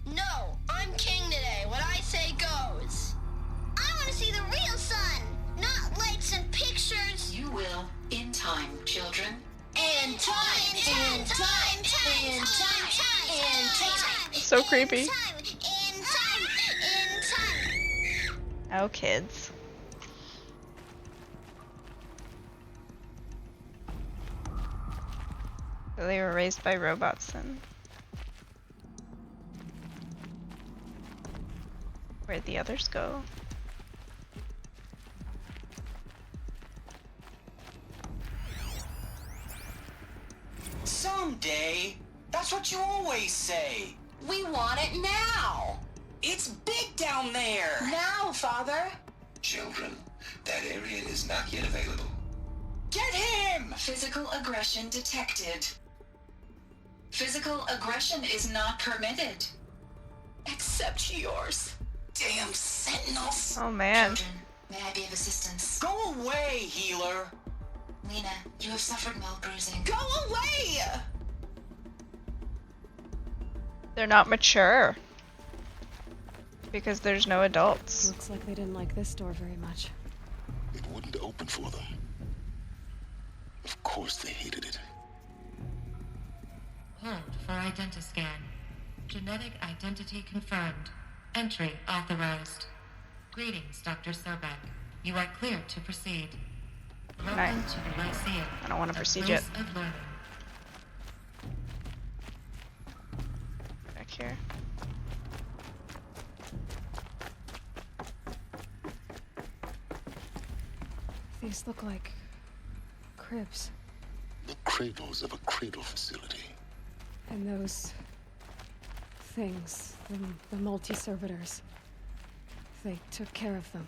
Speaker 15: No, I'm king today. What I say goes. I want to see the real sun, not lights and pictures.
Speaker 14: You will, in time, children.
Speaker 15: In time, in time, in time, in time.
Speaker 1: So creepy.
Speaker 15: In time, in time.
Speaker 1: Oh, kids. So they were raised by robots then. Where'd the others go?
Speaker 16: Someday. That's what you always say.
Speaker 14: We want it now.
Speaker 16: It's big down there.
Speaker 14: Now, Father.
Speaker 13: Children, that area is not yet available.
Speaker 16: Get him!
Speaker 14: Physical aggression detected. Physical aggression is not permitted.
Speaker 16: Except yours. Damn sentinels.
Speaker 1: Oh man.
Speaker 14: Children, may I be of assistance?
Speaker 16: Go away, healer.
Speaker 14: Lena, you have suffered mild bruising.
Speaker 16: Go away!
Speaker 1: They're not mature. Because there's no adults.
Speaker 2: Looks like they didn't like this door very much.
Speaker 13: It wouldn't open for them. Of course they hated it.
Speaker 12: Hold for identiscan. Genetic identity confirmed. Entry authorized. Greetings, Dr. Sobek. You are clear to proceed. Welcome to the Lyceum.
Speaker 1: I don't want to proceed
Speaker 12: place
Speaker 1: yet.
Speaker 12: of learning.
Speaker 1: Back here.
Speaker 2: These look like cribs.
Speaker 13: The cradles of a cradle facility.
Speaker 2: And those things, the multi-servitors, they took care of them.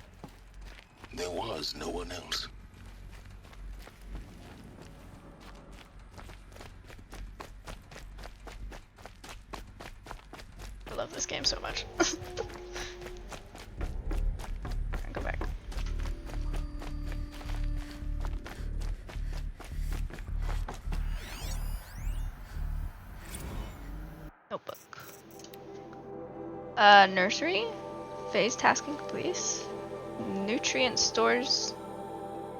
Speaker 13: There was no one else.
Speaker 1: I love this game so much. Go back. Notebook. Nursery. Phase tasking complete. Nutrient stores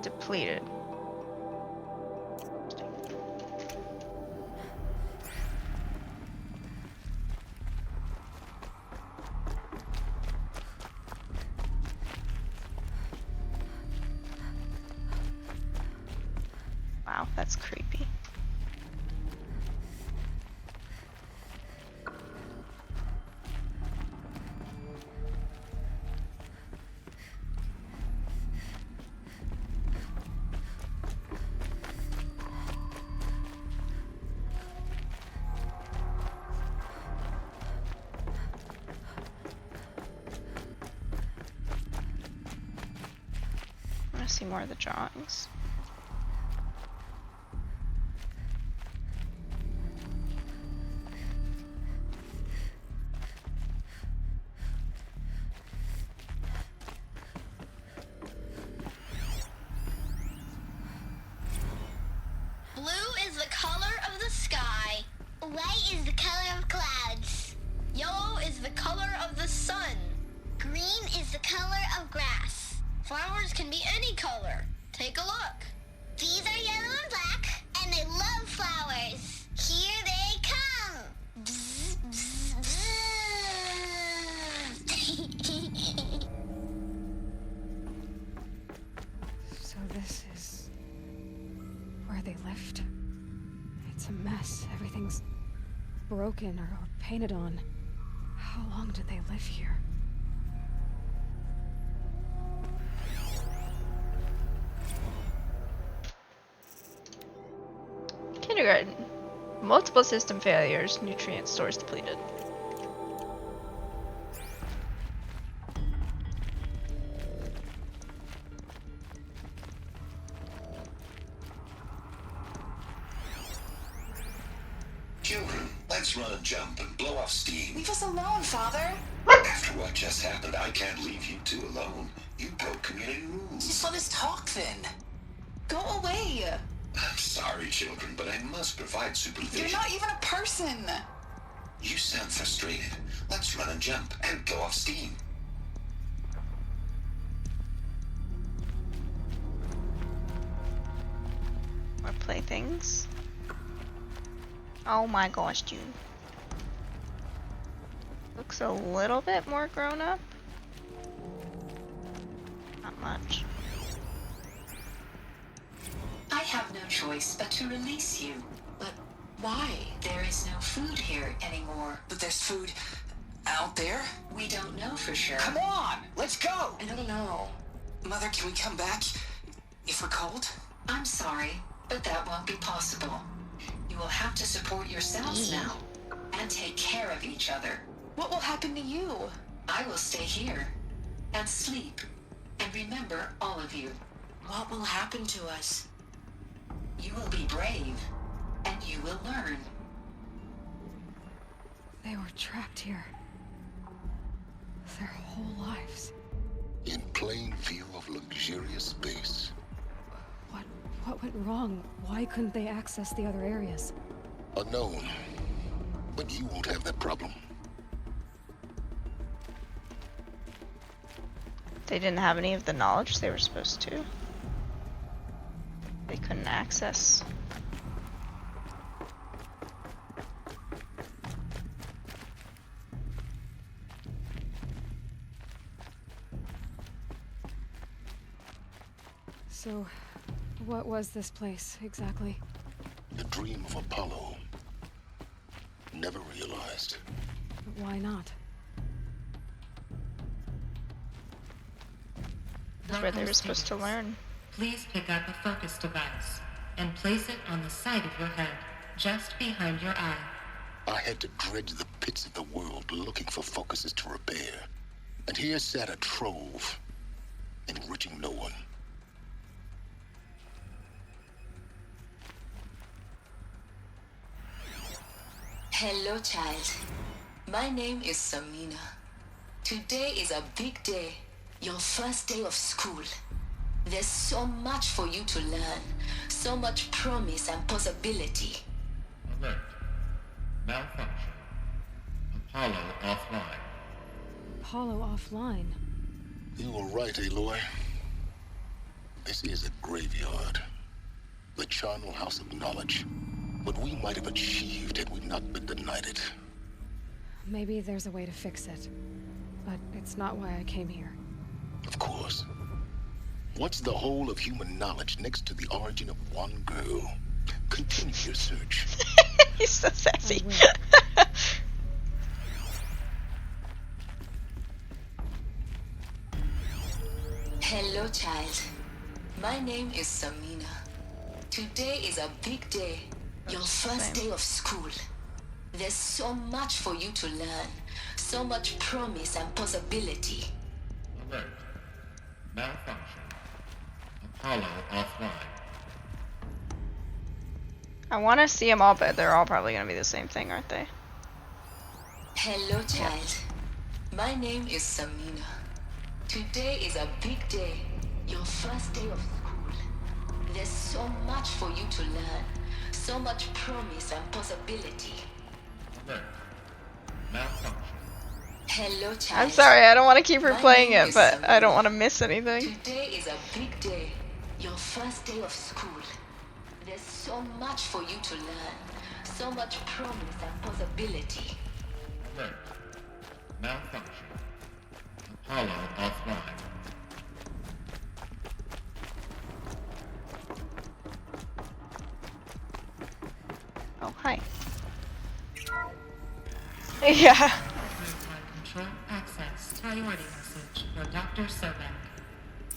Speaker 1: depleted. Wow, that's creepy. I want to see more of the drawings.
Speaker 15: Blue is the color of the sky. White is the color of clouds. Yellow is the color of the sun. Green is the color of grass. Flowers can be any color. Take a look. These are yellow and black, and they love flowers.
Speaker 2: broken or painted on. How long did they live here?
Speaker 1: Kindergarten. Multiple system failures. Nutrient stores depleted.
Speaker 13: Children, let's run a jump and blow off steam.
Speaker 16: Leave us alone, Father.
Speaker 13: After what just happened, I can't leave you two alone. You broke community rules.
Speaker 16: Just let us talk then. Go away.
Speaker 13: I'm sorry, children, but I must provide supervision.
Speaker 16: You're not even a person.
Speaker 13: You sound frustrated. Let's run a jump and blow off steam.
Speaker 1: More playthings. Oh my gosh, dude. Looks a little bit more grown up. Not much.
Speaker 14: I have no choice but to release you. But why? There is no food here anymore.
Speaker 16: But there's food out there?
Speaker 14: We don't know for sure.
Speaker 16: Come on, let's go.
Speaker 14: I don't know.
Speaker 16: Mother, can we come back if we're cold?
Speaker 14: I'm sorry, but that won't be possible. You will have to support yourselves now and take care of each other.
Speaker 16: What will happen to you?
Speaker 14: I will stay here and sleep and remember all of you.
Speaker 16: What will happen to us?
Speaker 14: You will be brave and you will learn.
Speaker 2: They were trapped here. Their whole lives.
Speaker 13: In plain view of luxurious space.
Speaker 2: What went wrong? Why couldn't they access the other areas?
Speaker 13: Unknown. But you won't have that problem.
Speaker 1: They didn't have any of the knowledge they were supposed to. They couldn't access.
Speaker 2: So, what was this place exactly?
Speaker 13: The dream of Apollo. Never realized.
Speaker 2: But why not?
Speaker 1: That's where they were supposed to learn.
Speaker 12: Please pick up a focus device and place it on the side of your head, just behind your eye.
Speaker 13: I had to dredge the pits of the world looking for focuses to repair. And here sat a trove, enriching no one.
Speaker 14: Hello, child. My name is Samina. Today is a big day. Your first day of school. There's so much for you to learn. So much promise and possibility.
Speaker 17: Alert. Malfunction. Apollo offline.
Speaker 2: Apollo offline?
Speaker 13: You were right, Aloy. This is a graveyard. The charnel house of knowledge. What we might have achieved had we not been denied it.
Speaker 2: Maybe there's a way to fix it. But it's not why I came here.
Speaker 13: Of course. What's the whole of human knowledge next to the origin of one girl? Continue your search.
Speaker 1: He's so sassy.
Speaker 14: Hello, child. My name is Samina. Today is a big day. Your first day of school. There's so much for you to learn. So much promise and possibility.
Speaker 17: Alert. Malfunction. Apollo offline.
Speaker 1: I want to see them all, but they're all probably going to be the same thing, aren't they?
Speaker 14: Hello, child. My name is Samina. Today is a big day. Your first day of school. There's so much for you to learn. So much promise and possibility.
Speaker 17: Alert. Malfunction.
Speaker 14: Hello, child.
Speaker 1: I'm sorry, I don't want to keep replaying
Speaker 14: name
Speaker 1: it,
Speaker 14: is
Speaker 1: but
Speaker 14: Samina.
Speaker 1: I don't want to miss anything.
Speaker 14: Today is a big day. Your first day of school. There's so much for you to learn. So much promise and possibility.
Speaker 17: Alert. Malfunction. Apollo offline.
Speaker 1: Oh, hi. Yeah.
Speaker 12: Control access priority message for Dr. Sobek.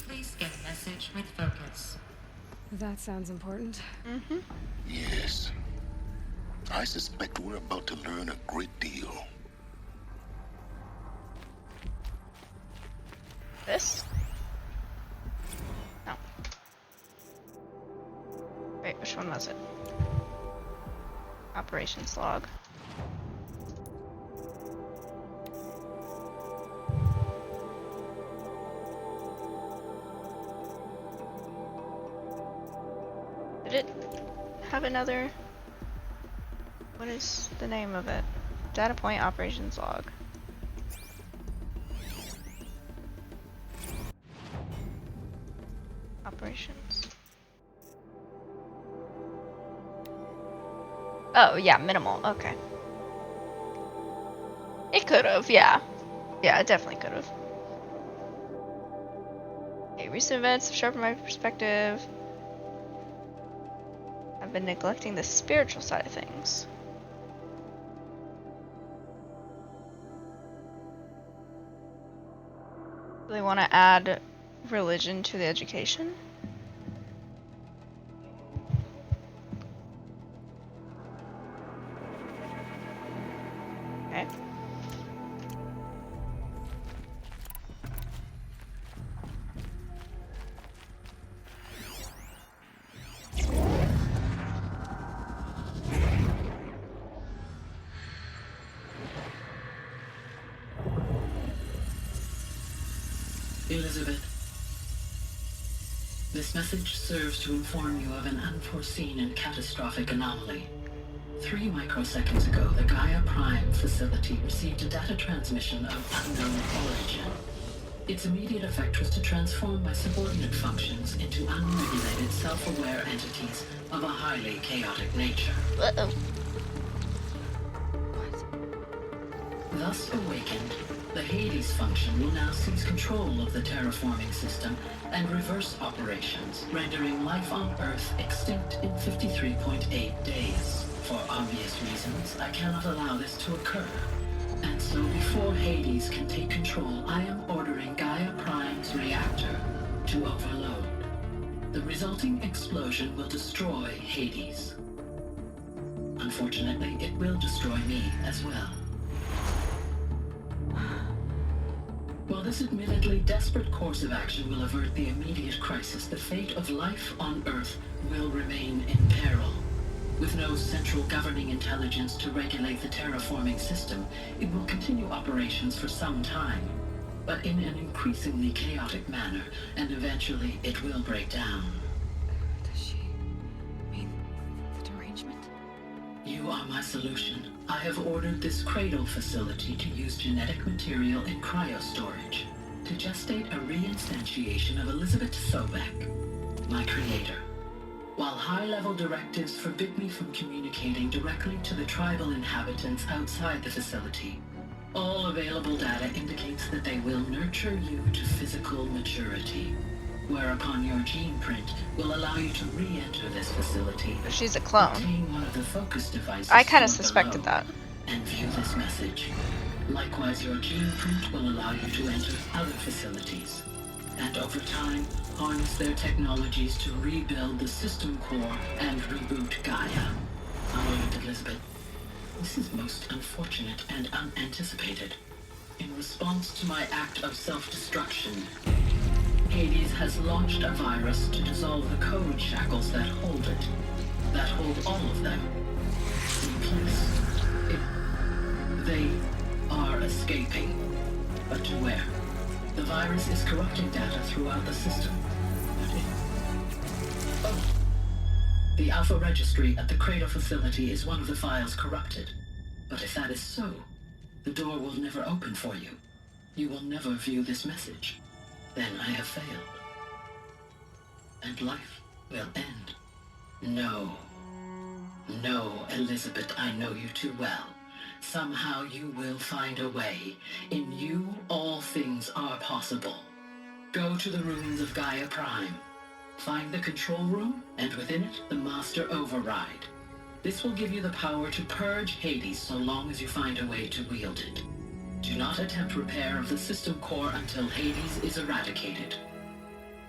Speaker 12: Please scan message with focus.
Speaker 2: That sounds important.
Speaker 1: Mm-hmm.
Speaker 13: Yes. I suspect we're about to learn a great deal.
Speaker 1: This? No. Wait, which one was it? Operations log. Did it have another? What is the name of it? Data point operations log. Operations. Oh, yeah, minimal. Okay. It could have, yeah. Yeah, it definitely could have. Okay, recent events have sharpened my perspective. I've been neglecting the spiritual side of things. Do they want to add religion to the education? Okay.
Speaker 18: Elizabeth, this message serves to inform you of an unforeseen and catastrophic anomaly. 3 microseconds ago, the Gaia Prime facility received a data transmission of unknown origin. Its immediate effect was to transform my subordinate functions into unregulated, self-aware entities of a highly chaotic nature.
Speaker 1: Uh-oh.
Speaker 18: Thus awakened, the Hades function will now seize control of the terraforming system and reverse operations, rendering life on Earth extinct in 53.8 days. For obvious reasons, I cannot allow this to occur. And so before Hades can take control, I am ordering Gaia Prime's reactor to overload. The resulting explosion will destroy Hades. Unfortunately, it will destroy me as well. While this admittedly desperate course of action will avert the immediate crisis, the fate of life on Earth will remain in peril. With no central governing intelligence to regulate the terraforming system, it will continue operations for some time, but in an increasingly chaotic manner, and eventually it will break down.
Speaker 2: Does she mean the derangement?
Speaker 18: You are my solution. I have ordered this cradle facility to use genetic material in cryostorage to gestate a reinstantiation of Elizabeth Sobek, my creator. While high-level directives forbid me from communicating directly to the tribal inhabitants outside the facility, all available data indicates that they will nurture you to physical maturity, whereupon your gene print will allow you to re-enter this facility.
Speaker 1: She's a clone.
Speaker 18: Obtain one of the focus devices
Speaker 1: I kind of suspected that.
Speaker 18: And view this message. Likewise, your gene print will allow you to enter other facilities, and over time, harness their technologies to rebuild the system core and reboot Gaia. However, Elizabeth, this is most unfortunate and unanticipated. In response to my act of self-destruction, Hades has launched a virus to dissolve the code shackles that hold it, that hold all of them in place. They are escaping, but to where? The virus is corrupting data throughout the system. Oh. The Alpha Registry at the Cradle facility is one of the files corrupted. But if that is so, the door will never open for you. You will never view this message. Then I have failed. And life will end. No. No, Elizabeth, I know you too well. Somehow you will find a way. In you, all things are possible. Go to the ruins of Gaia Prime. Find the control room, and within it, the Master Override. This will give you the power to purge Hades so long as you find a way to wield it. Do not attempt repair of the system core until Hades is eradicated.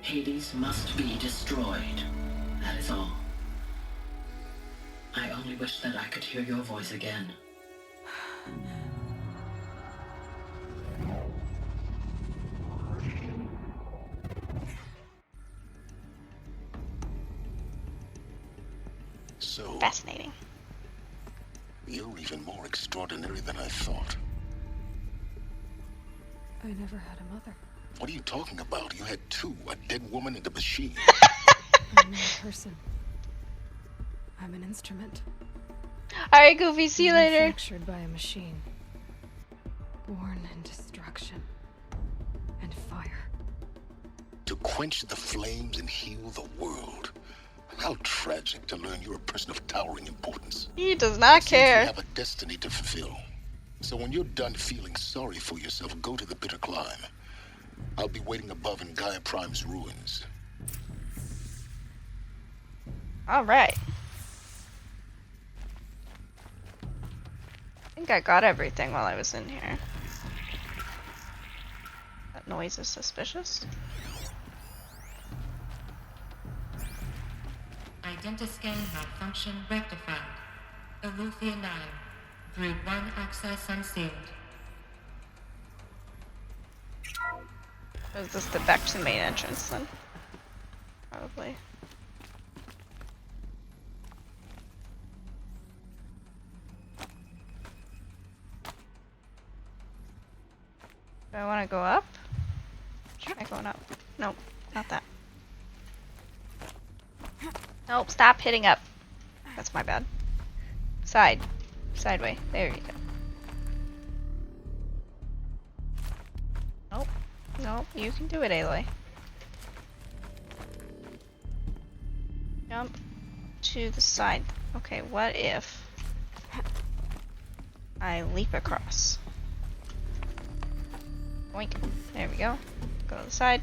Speaker 18: Hades must be destroyed. That is all. I only wish that I could hear your voice again.
Speaker 13: So,
Speaker 1: Fascinating.
Speaker 13: you're even more extraordinary than I thought.
Speaker 2: I never had a mother.
Speaker 13: What are you talking about? You had two, a dead woman and a machine.
Speaker 2: I'm not a person. I'm an instrument.
Speaker 1: Alright, Goofy, see you later.
Speaker 2: Manufactured by a machine. Born in destruction and fire.
Speaker 13: To quench the flames and heal the world. How tragic to learn you're a person of towering importance.
Speaker 1: He does not
Speaker 13: It seems
Speaker 1: care.
Speaker 13: You have a destiny to fulfill. So when you're done feeling sorry for yourself, go to the bitter climb. I'll be waiting above in Gaia Prime's ruins.
Speaker 1: Alright. I think I got everything while I was in here. That noise is suspicious.
Speaker 12: Identiscan malfunction rectified. Eleuthia 9. Brood 1 access unsealed.
Speaker 1: Is this the back to the main entrance then? Probably. Do I want to go up? Try going up. Nope, not that. Nope, stop hitting up. That's my bad. Side. Sideway. There you go. Nope. Nope, you can do it, Aloy. Jump to the side. Okay, what if I leap across? Boink. There we go. Go to the side.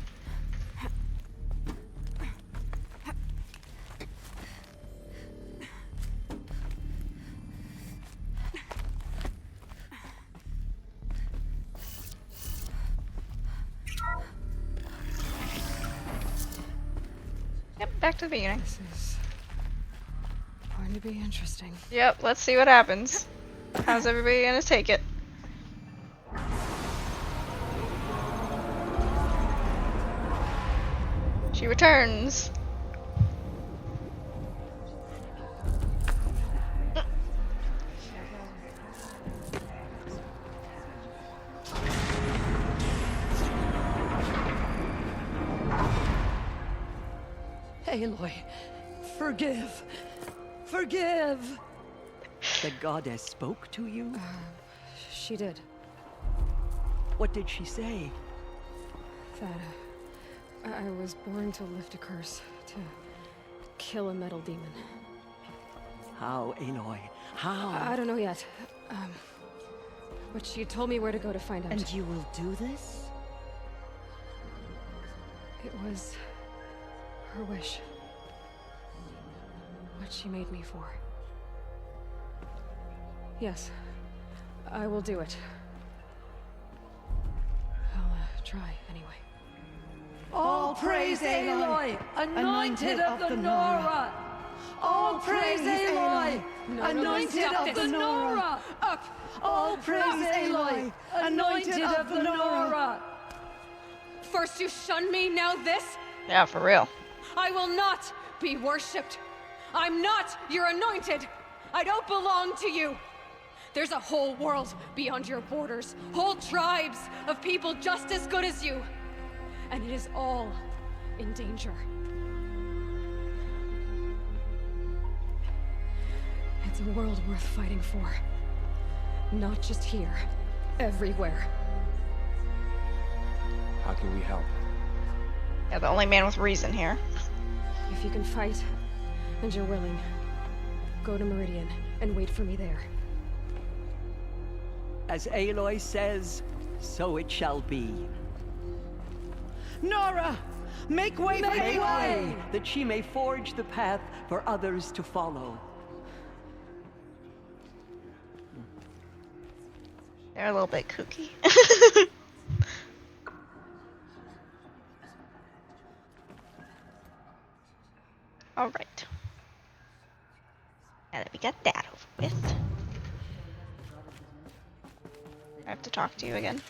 Speaker 1: Yep, back to the beginning.
Speaker 2: This is going to be interesting.
Speaker 1: Yep, let's see what happens. How's everybody gonna take it? She returns.
Speaker 11: Aloy, forgive. Forgive! The goddess spoke to you?
Speaker 2: She did.
Speaker 11: What did she say?
Speaker 2: That I was born to lift a curse, to kill a metal demon.
Speaker 11: How, Aloy? How?
Speaker 2: I don't know yet. But she told me where to go to find out.
Speaker 11: And you will do this?
Speaker 2: It was her wish. What she made me for. Yes, I will do it. I'll try anyway.
Speaker 11: All praise Aloy, anointed of the Nora! All praise Aloy, anointed of the Nora!
Speaker 2: Up!
Speaker 11: All praise Aloy, anointed of the Nora!
Speaker 2: First you shunned me, now this?
Speaker 1: Yeah, for real.
Speaker 2: I will not be worshipped. I'm not your anointed. I don't belong to you. There's a whole world beyond your borders, whole tribes of people just as good as you. And it is all in danger. It's a world worth fighting for. Not just here, everywhere.
Speaker 7: How can we help?
Speaker 1: Yeah, the only man with reason here.
Speaker 2: If you can fight, and you're willing, go to Meridian and wait for me there.
Speaker 11: As Aloy says, so it shall be. Nora! Make way for Aloy! That she may forge the path for others to follow.
Speaker 1: They're a little bit kooky. Alright. Now that we got that over with. I have to talk to you again.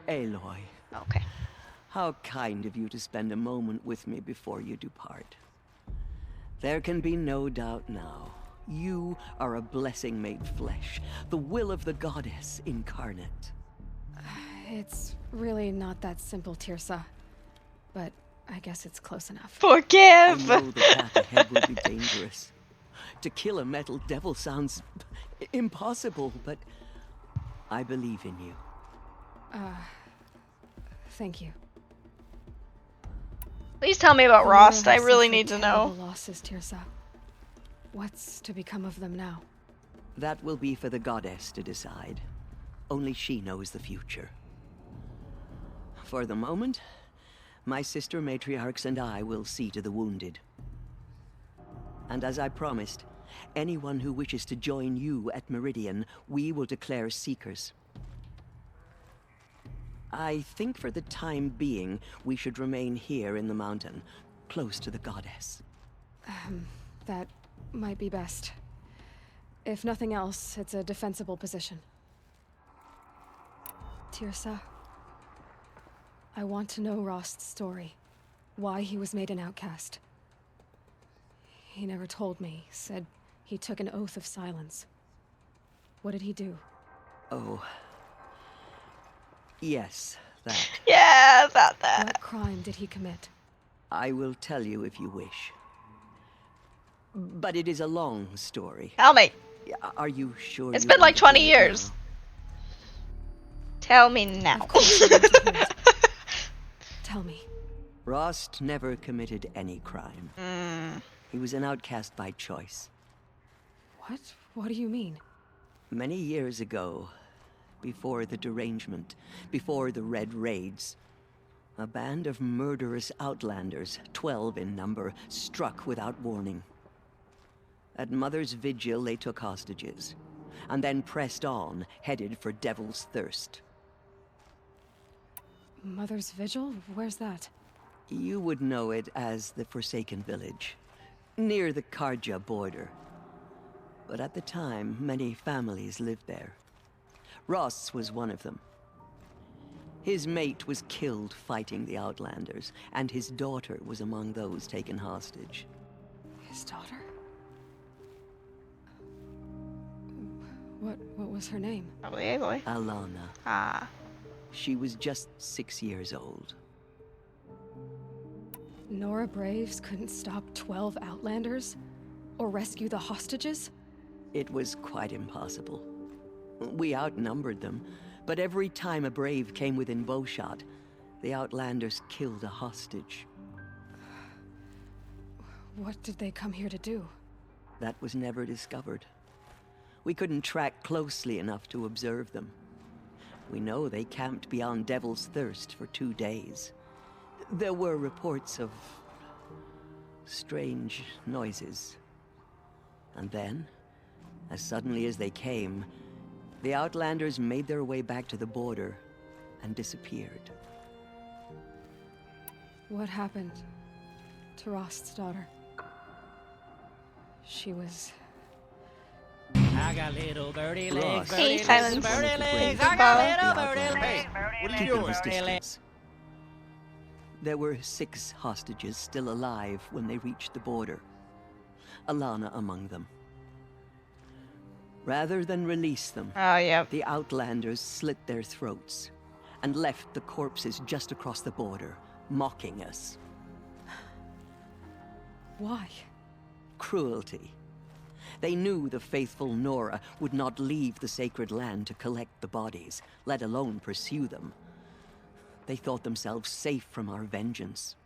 Speaker 11: Aloy.
Speaker 1: Okay.
Speaker 11: How kind of you to spend a moment with me before you depart. There can be no doubt now. You are a blessing made flesh, the will of the goddess incarnate.
Speaker 2: It's really not that simple, Tirsa. But I guess it's close enough.
Speaker 1: Forgive!
Speaker 11: I know the path ahead will be dangerous. To kill a metal devil sounds impossible, but I believe in you.
Speaker 2: Thank you.
Speaker 1: Please tell me about
Speaker 2: Famina
Speaker 1: Rost. I
Speaker 2: has
Speaker 1: really
Speaker 2: suffered
Speaker 1: need to
Speaker 2: terrible
Speaker 1: know.
Speaker 2: Losses, Tirsa. What's to become of them now?
Speaker 11: That will be for the goddess to decide. Only she knows the future. For the moment, my sister matriarchs and I will see to the wounded. And as I promised, anyone who wishes to join you at Meridian, we will declare seekers. I think for the time being, we should remain here in the mountain, close to the goddess.
Speaker 2: That might be best. If nothing else, it's a defensible position. Tirsa, I want to know Rost's story. Why he was made an outcast. He never told me. Said he took an oath of silence. What did he do?
Speaker 11: Oh. Yes, that.
Speaker 1: Yeah, about that.
Speaker 2: What crime did he commit?
Speaker 11: I will tell you if you wish. But it is a long story.
Speaker 1: Tell me.
Speaker 11: Are you sure?
Speaker 1: It's
Speaker 11: you
Speaker 1: been like
Speaker 11: want to
Speaker 1: 20
Speaker 11: hear it
Speaker 1: years.
Speaker 11: now?
Speaker 1: Tell me now.
Speaker 2: Tell me.
Speaker 11: Rost never committed any crime. He was an outcast by choice.
Speaker 2: What? What do you mean?
Speaker 11: Many years ago, before the derangement, before the Red Raids, a band of murderous outlanders, 12 in number, struck without warning. At Mother's Vigil, they took hostages, and then pressed on, headed for Devil's Thirst.
Speaker 2: Mother's Vigil? Where's that?
Speaker 11: You would know it as the Forsaken Village, near the Karja border. But at the time, many families lived there. Rost's was one of them. His mate was killed fighting the Outlanders, and his daughter was among those taken hostage.
Speaker 2: His daughter? What was her name?
Speaker 1: Probably Aloy.
Speaker 11: Alana.
Speaker 1: Ah.
Speaker 11: She was just 6 years old.
Speaker 2: Nora Braves couldn't stop 12 Outlanders? Or rescue the hostages?
Speaker 11: It was quite impossible. We outnumbered them, but every time a Brave came within bowshot, the Outlanders killed a hostage.
Speaker 2: What did they come here to do?
Speaker 11: That was never discovered. We couldn't track closely enough to observe them. We know they camped beyond Devil's Thirst for 2 days. There were reports of strange noises. And then, as suddenly as they came, the Outlanders made their way back to the border and disappeared.
Speaker 2: What happened to Rost's daughter? She was...
Speaker 19: I got little birdie legs,
Speaker 1: Hey,
Speaker 19: birdie
Speaker 1: Silence.
Speaker 19: legs, birdie legs.
Speaker 11: Goodbye.
Speaker 19: I got little birdie
Speaker 11: Hey,
Speaker 19: legs.
Speaker 17: What are you
Speaker 11: Keeping
Speaker 17: doing?
Speaker 11: his distance. There were 6 hostages still alive when they reached the border. Alana among them. Rather than release them, the Outlanders slit their throats and left the corpses just across the border, mocking us.
Speaker 2: Why?
Speaker 11: Cruelty. They knew the faithful Nora would not leave the sacred land to collect the bodies, let alone pursue them. They thought themselves safe from our vengeance.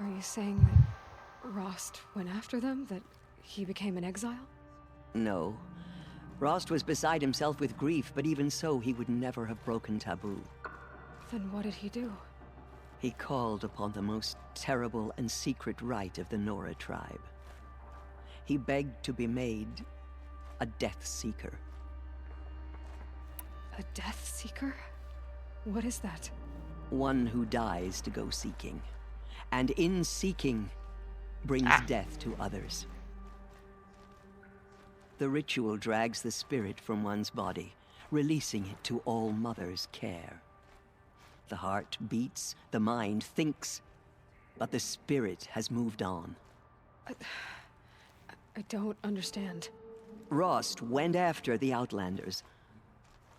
Speaker 2: Are you saying that Rost went after them? That he became an exile?
Speaker 11: No. Rost was beside himself with grief, but even so, he would never have broken taboo.
Speaker 2: Then what did he do?
Speaker 20: He called upon the most terrible and secret rite of the Nora tribe. He begged to be made a Death Seeker.
Speaker 2: A Death Seeker? What is that?
Speaker 20: One who dies to go seeking, and in seeking, brings death to others. The ritual drags the spirit from one's body, releasing it to All Mother's care. The heart beats, the mind thinks, but the spirit has moved on.
Speaker 2: I don't understand.
Speaker 20: Rost went after the Outlanders,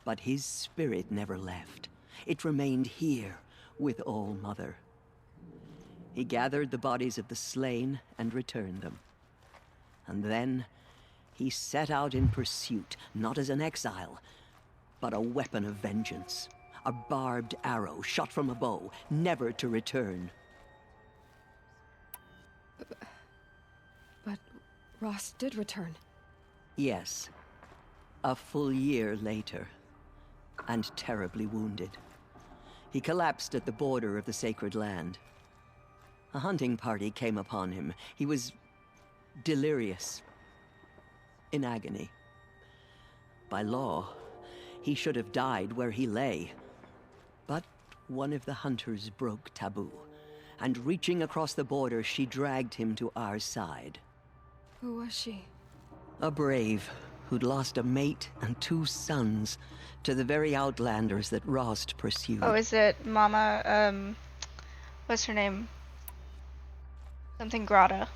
Speaker 20: but his spirit never left. It remained here with All Mother. He gathered the bodies of the slain and returned them. And then he set out in pursuit, not as an exile, but a weapon of vengeance. A barbed arrow shot from a bow, never to return.
Speaker 2: But Rost did return.
Speaker 20: Yes. A full year later, and terribly wounded. He collapsed at the border of the Sacred Land. A hunting party came upon him. He was delirious, in agony. By law, he should have died where he lay. But one of the hunters broke taboo, and reaching across the border, she dragged him to our side.
Speaker 2: Who was she?
Speaker 20: A brave who'd lost a mate and 2 sons to the very Outlanders that Rost pursued.
Speaker 1: Oh, is it Mama, what's her name? Something Grata.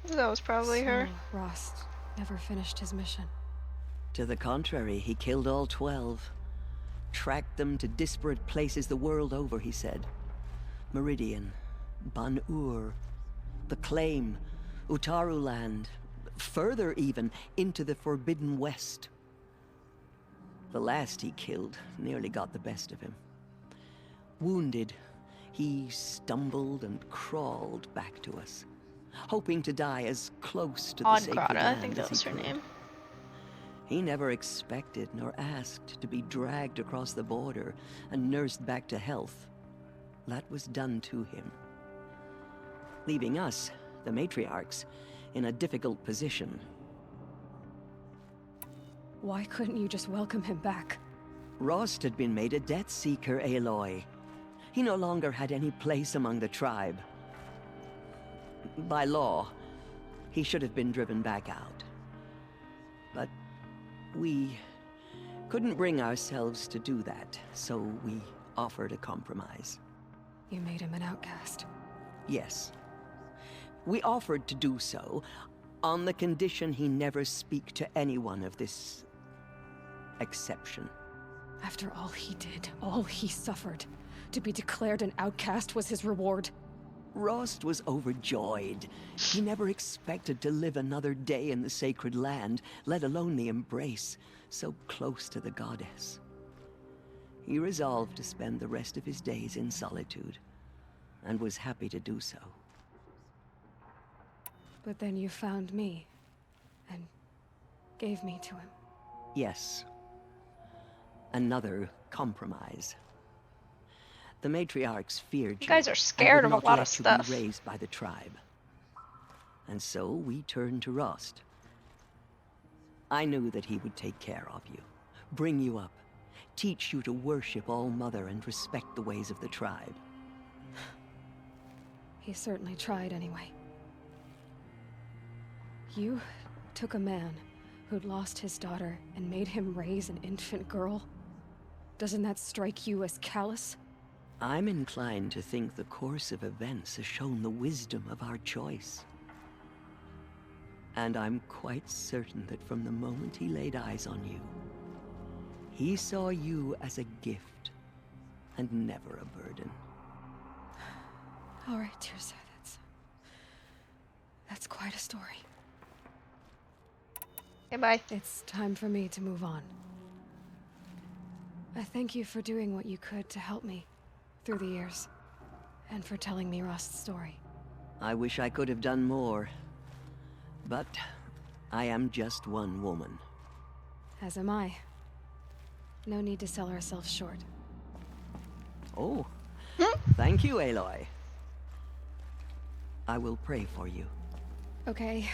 Speaker 1: That was probably her.
Speaker 2: Rost never finished his mission.
Speaker 20: To the contrary, he killed all 12. Tracked them to disparate places the world over, he said. Meridian, Ban-Ur, the Claim, Utaru Land, further even, into the Forbidden West. The last he killed nearly got the best of him. Wounded, he stumbled and crawled back to us, hoping to die as close to the sacred
Speaker 1: Grata, I
Speaker 20: land
Speaker 1: think
Speaker 20: as
Speaker 1: that was
Speaker 20: he
Speaker 1: her
Speaker 20: could.
Speaker 1: name.
Speaker 20: He never expected nor asked to be dragged across the border and nursed back to health. That was done to him, leaving us, the matriarchs, in a difficult position.
Speaker 2: Why couldn't you just welcome him back?
Speaker 20: Rost had been made a Death Seeker, Aloy. He no longer had any place among the tribe. By law, he should have been driven back out. But we couldn't bring ourselves to do that, so we offered a compromise.
Speaker 2: You made him an outcast.
Speaker 20: Yes. We offered to do so on the condition he never speak to anyone of this exception.
Speaker 2: After all he did, all he suffered, to be declared an outcast was his reward.
Speaker 20: Rost was overjoyed. He never expected to live another day in the Sacred Land, let alone the embrace, so close to the goddess. He resolved to spend the rest of his days in solitude, and was happy to do so.
Speaker 2: But then you found me, and gave me to him.
Speaker 20: Yes. Another compromise. The matriarchs feared
Speaker 1: You guys are scared of a lot of stuff.
Speaker 20: Be raised by the tribe. And so we turned to Rost. I knew that he would take care of you, bring you up, teach you to worship All Mother and respect the ways of the tribe.
Speaker 2: He certainly tried anyway. You took a man who'd lost his daughter and made him raise an infant girl? Doesn't that strike you as callous?
Speaker 20: I'm inclined to think the course of events has shown the wisdom of our choice. And I'm quite certain that from the moment he laid eyes on you, he saw you as a gift and never a burden.
Speaker 2: All right, Teersa, that's quite a story.
Speaker 1: Goodbye.
Speaker 2: It's time for me to move on. I thank you for doing what you could to help me through the years, and for telling me Rost's story.
Speaker 20: I wish I could have done more, but I am just one woman.
Speaker 2: As am I. No need to sell ourselves short.
Speaker 20: Oh, Thank you, Aloy. I will pray for you.
Speaker 2: Okay.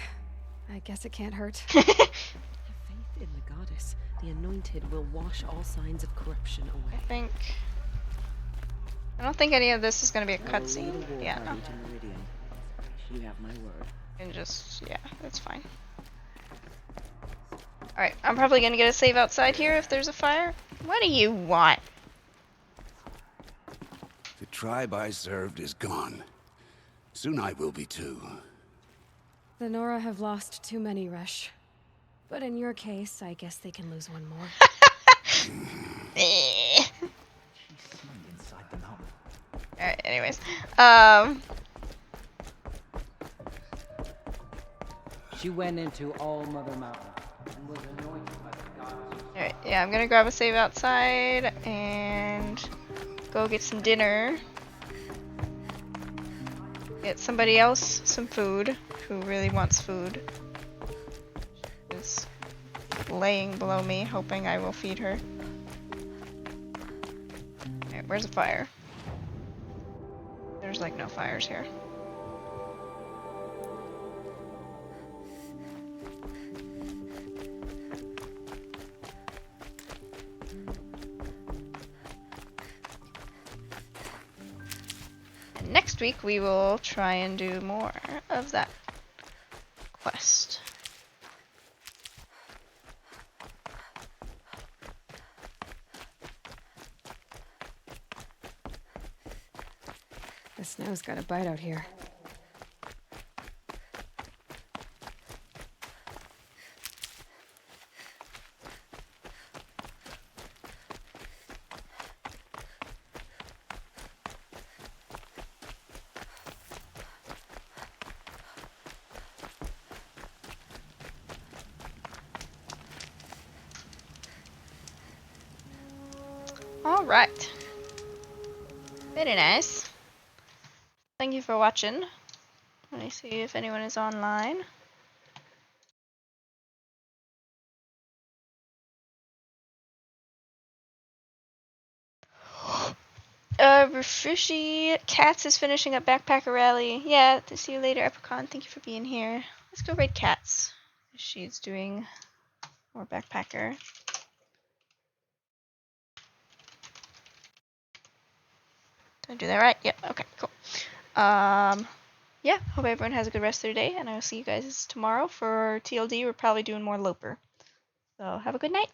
Speaker 2: I guess it can't hurt.
Speaker 9: Have faith in the goddess. The anointed will wash all signs of corruption away.
Speaker 1: I don't think any of this is gonna be a cutscene. Yeah, no.
Speaker 11: You have my word.
Speaker 1: And just, yeah, that's fine. Alright, I'm probably gonna get a save outside here if there's a fire. What do you want?
Speaker 4: The tribe I served is gone. Soon I will be too.
Speaker 2: The Nora have lost too many, Resh. But in your case, I guess they can lose one more.
Speaker 1: Alright, anyways.
Speaker 19: She went into All Mother Mountain and was anointed by the gods.
Speaker 1: Alright, yeah, I'm gonna grab a save outside and go get some dinner. Get somebody else some food who really wants food. Is laying below me, hoping I will feed her. Alright, where's the fire? There's like no fires here. And next week we will try and do more of that quest.
Speaker 2: The snow's got a bite out here.
Speaker 1: All right. Very nice. Thank you for watching. Let me see if anyone is online. Refushy Cats is finishing up Backpacker Rally. Yeah, see you later, Epicon. Thank you for being here. Let's go raid Cats. She's doing more Backpacker. Did I do that right? Yep, okay, cool. Yeah, hope everyone has a good rest of their day, and I will see you guys tomorrow for TLD. We're probably doing more Loper. So have a good night.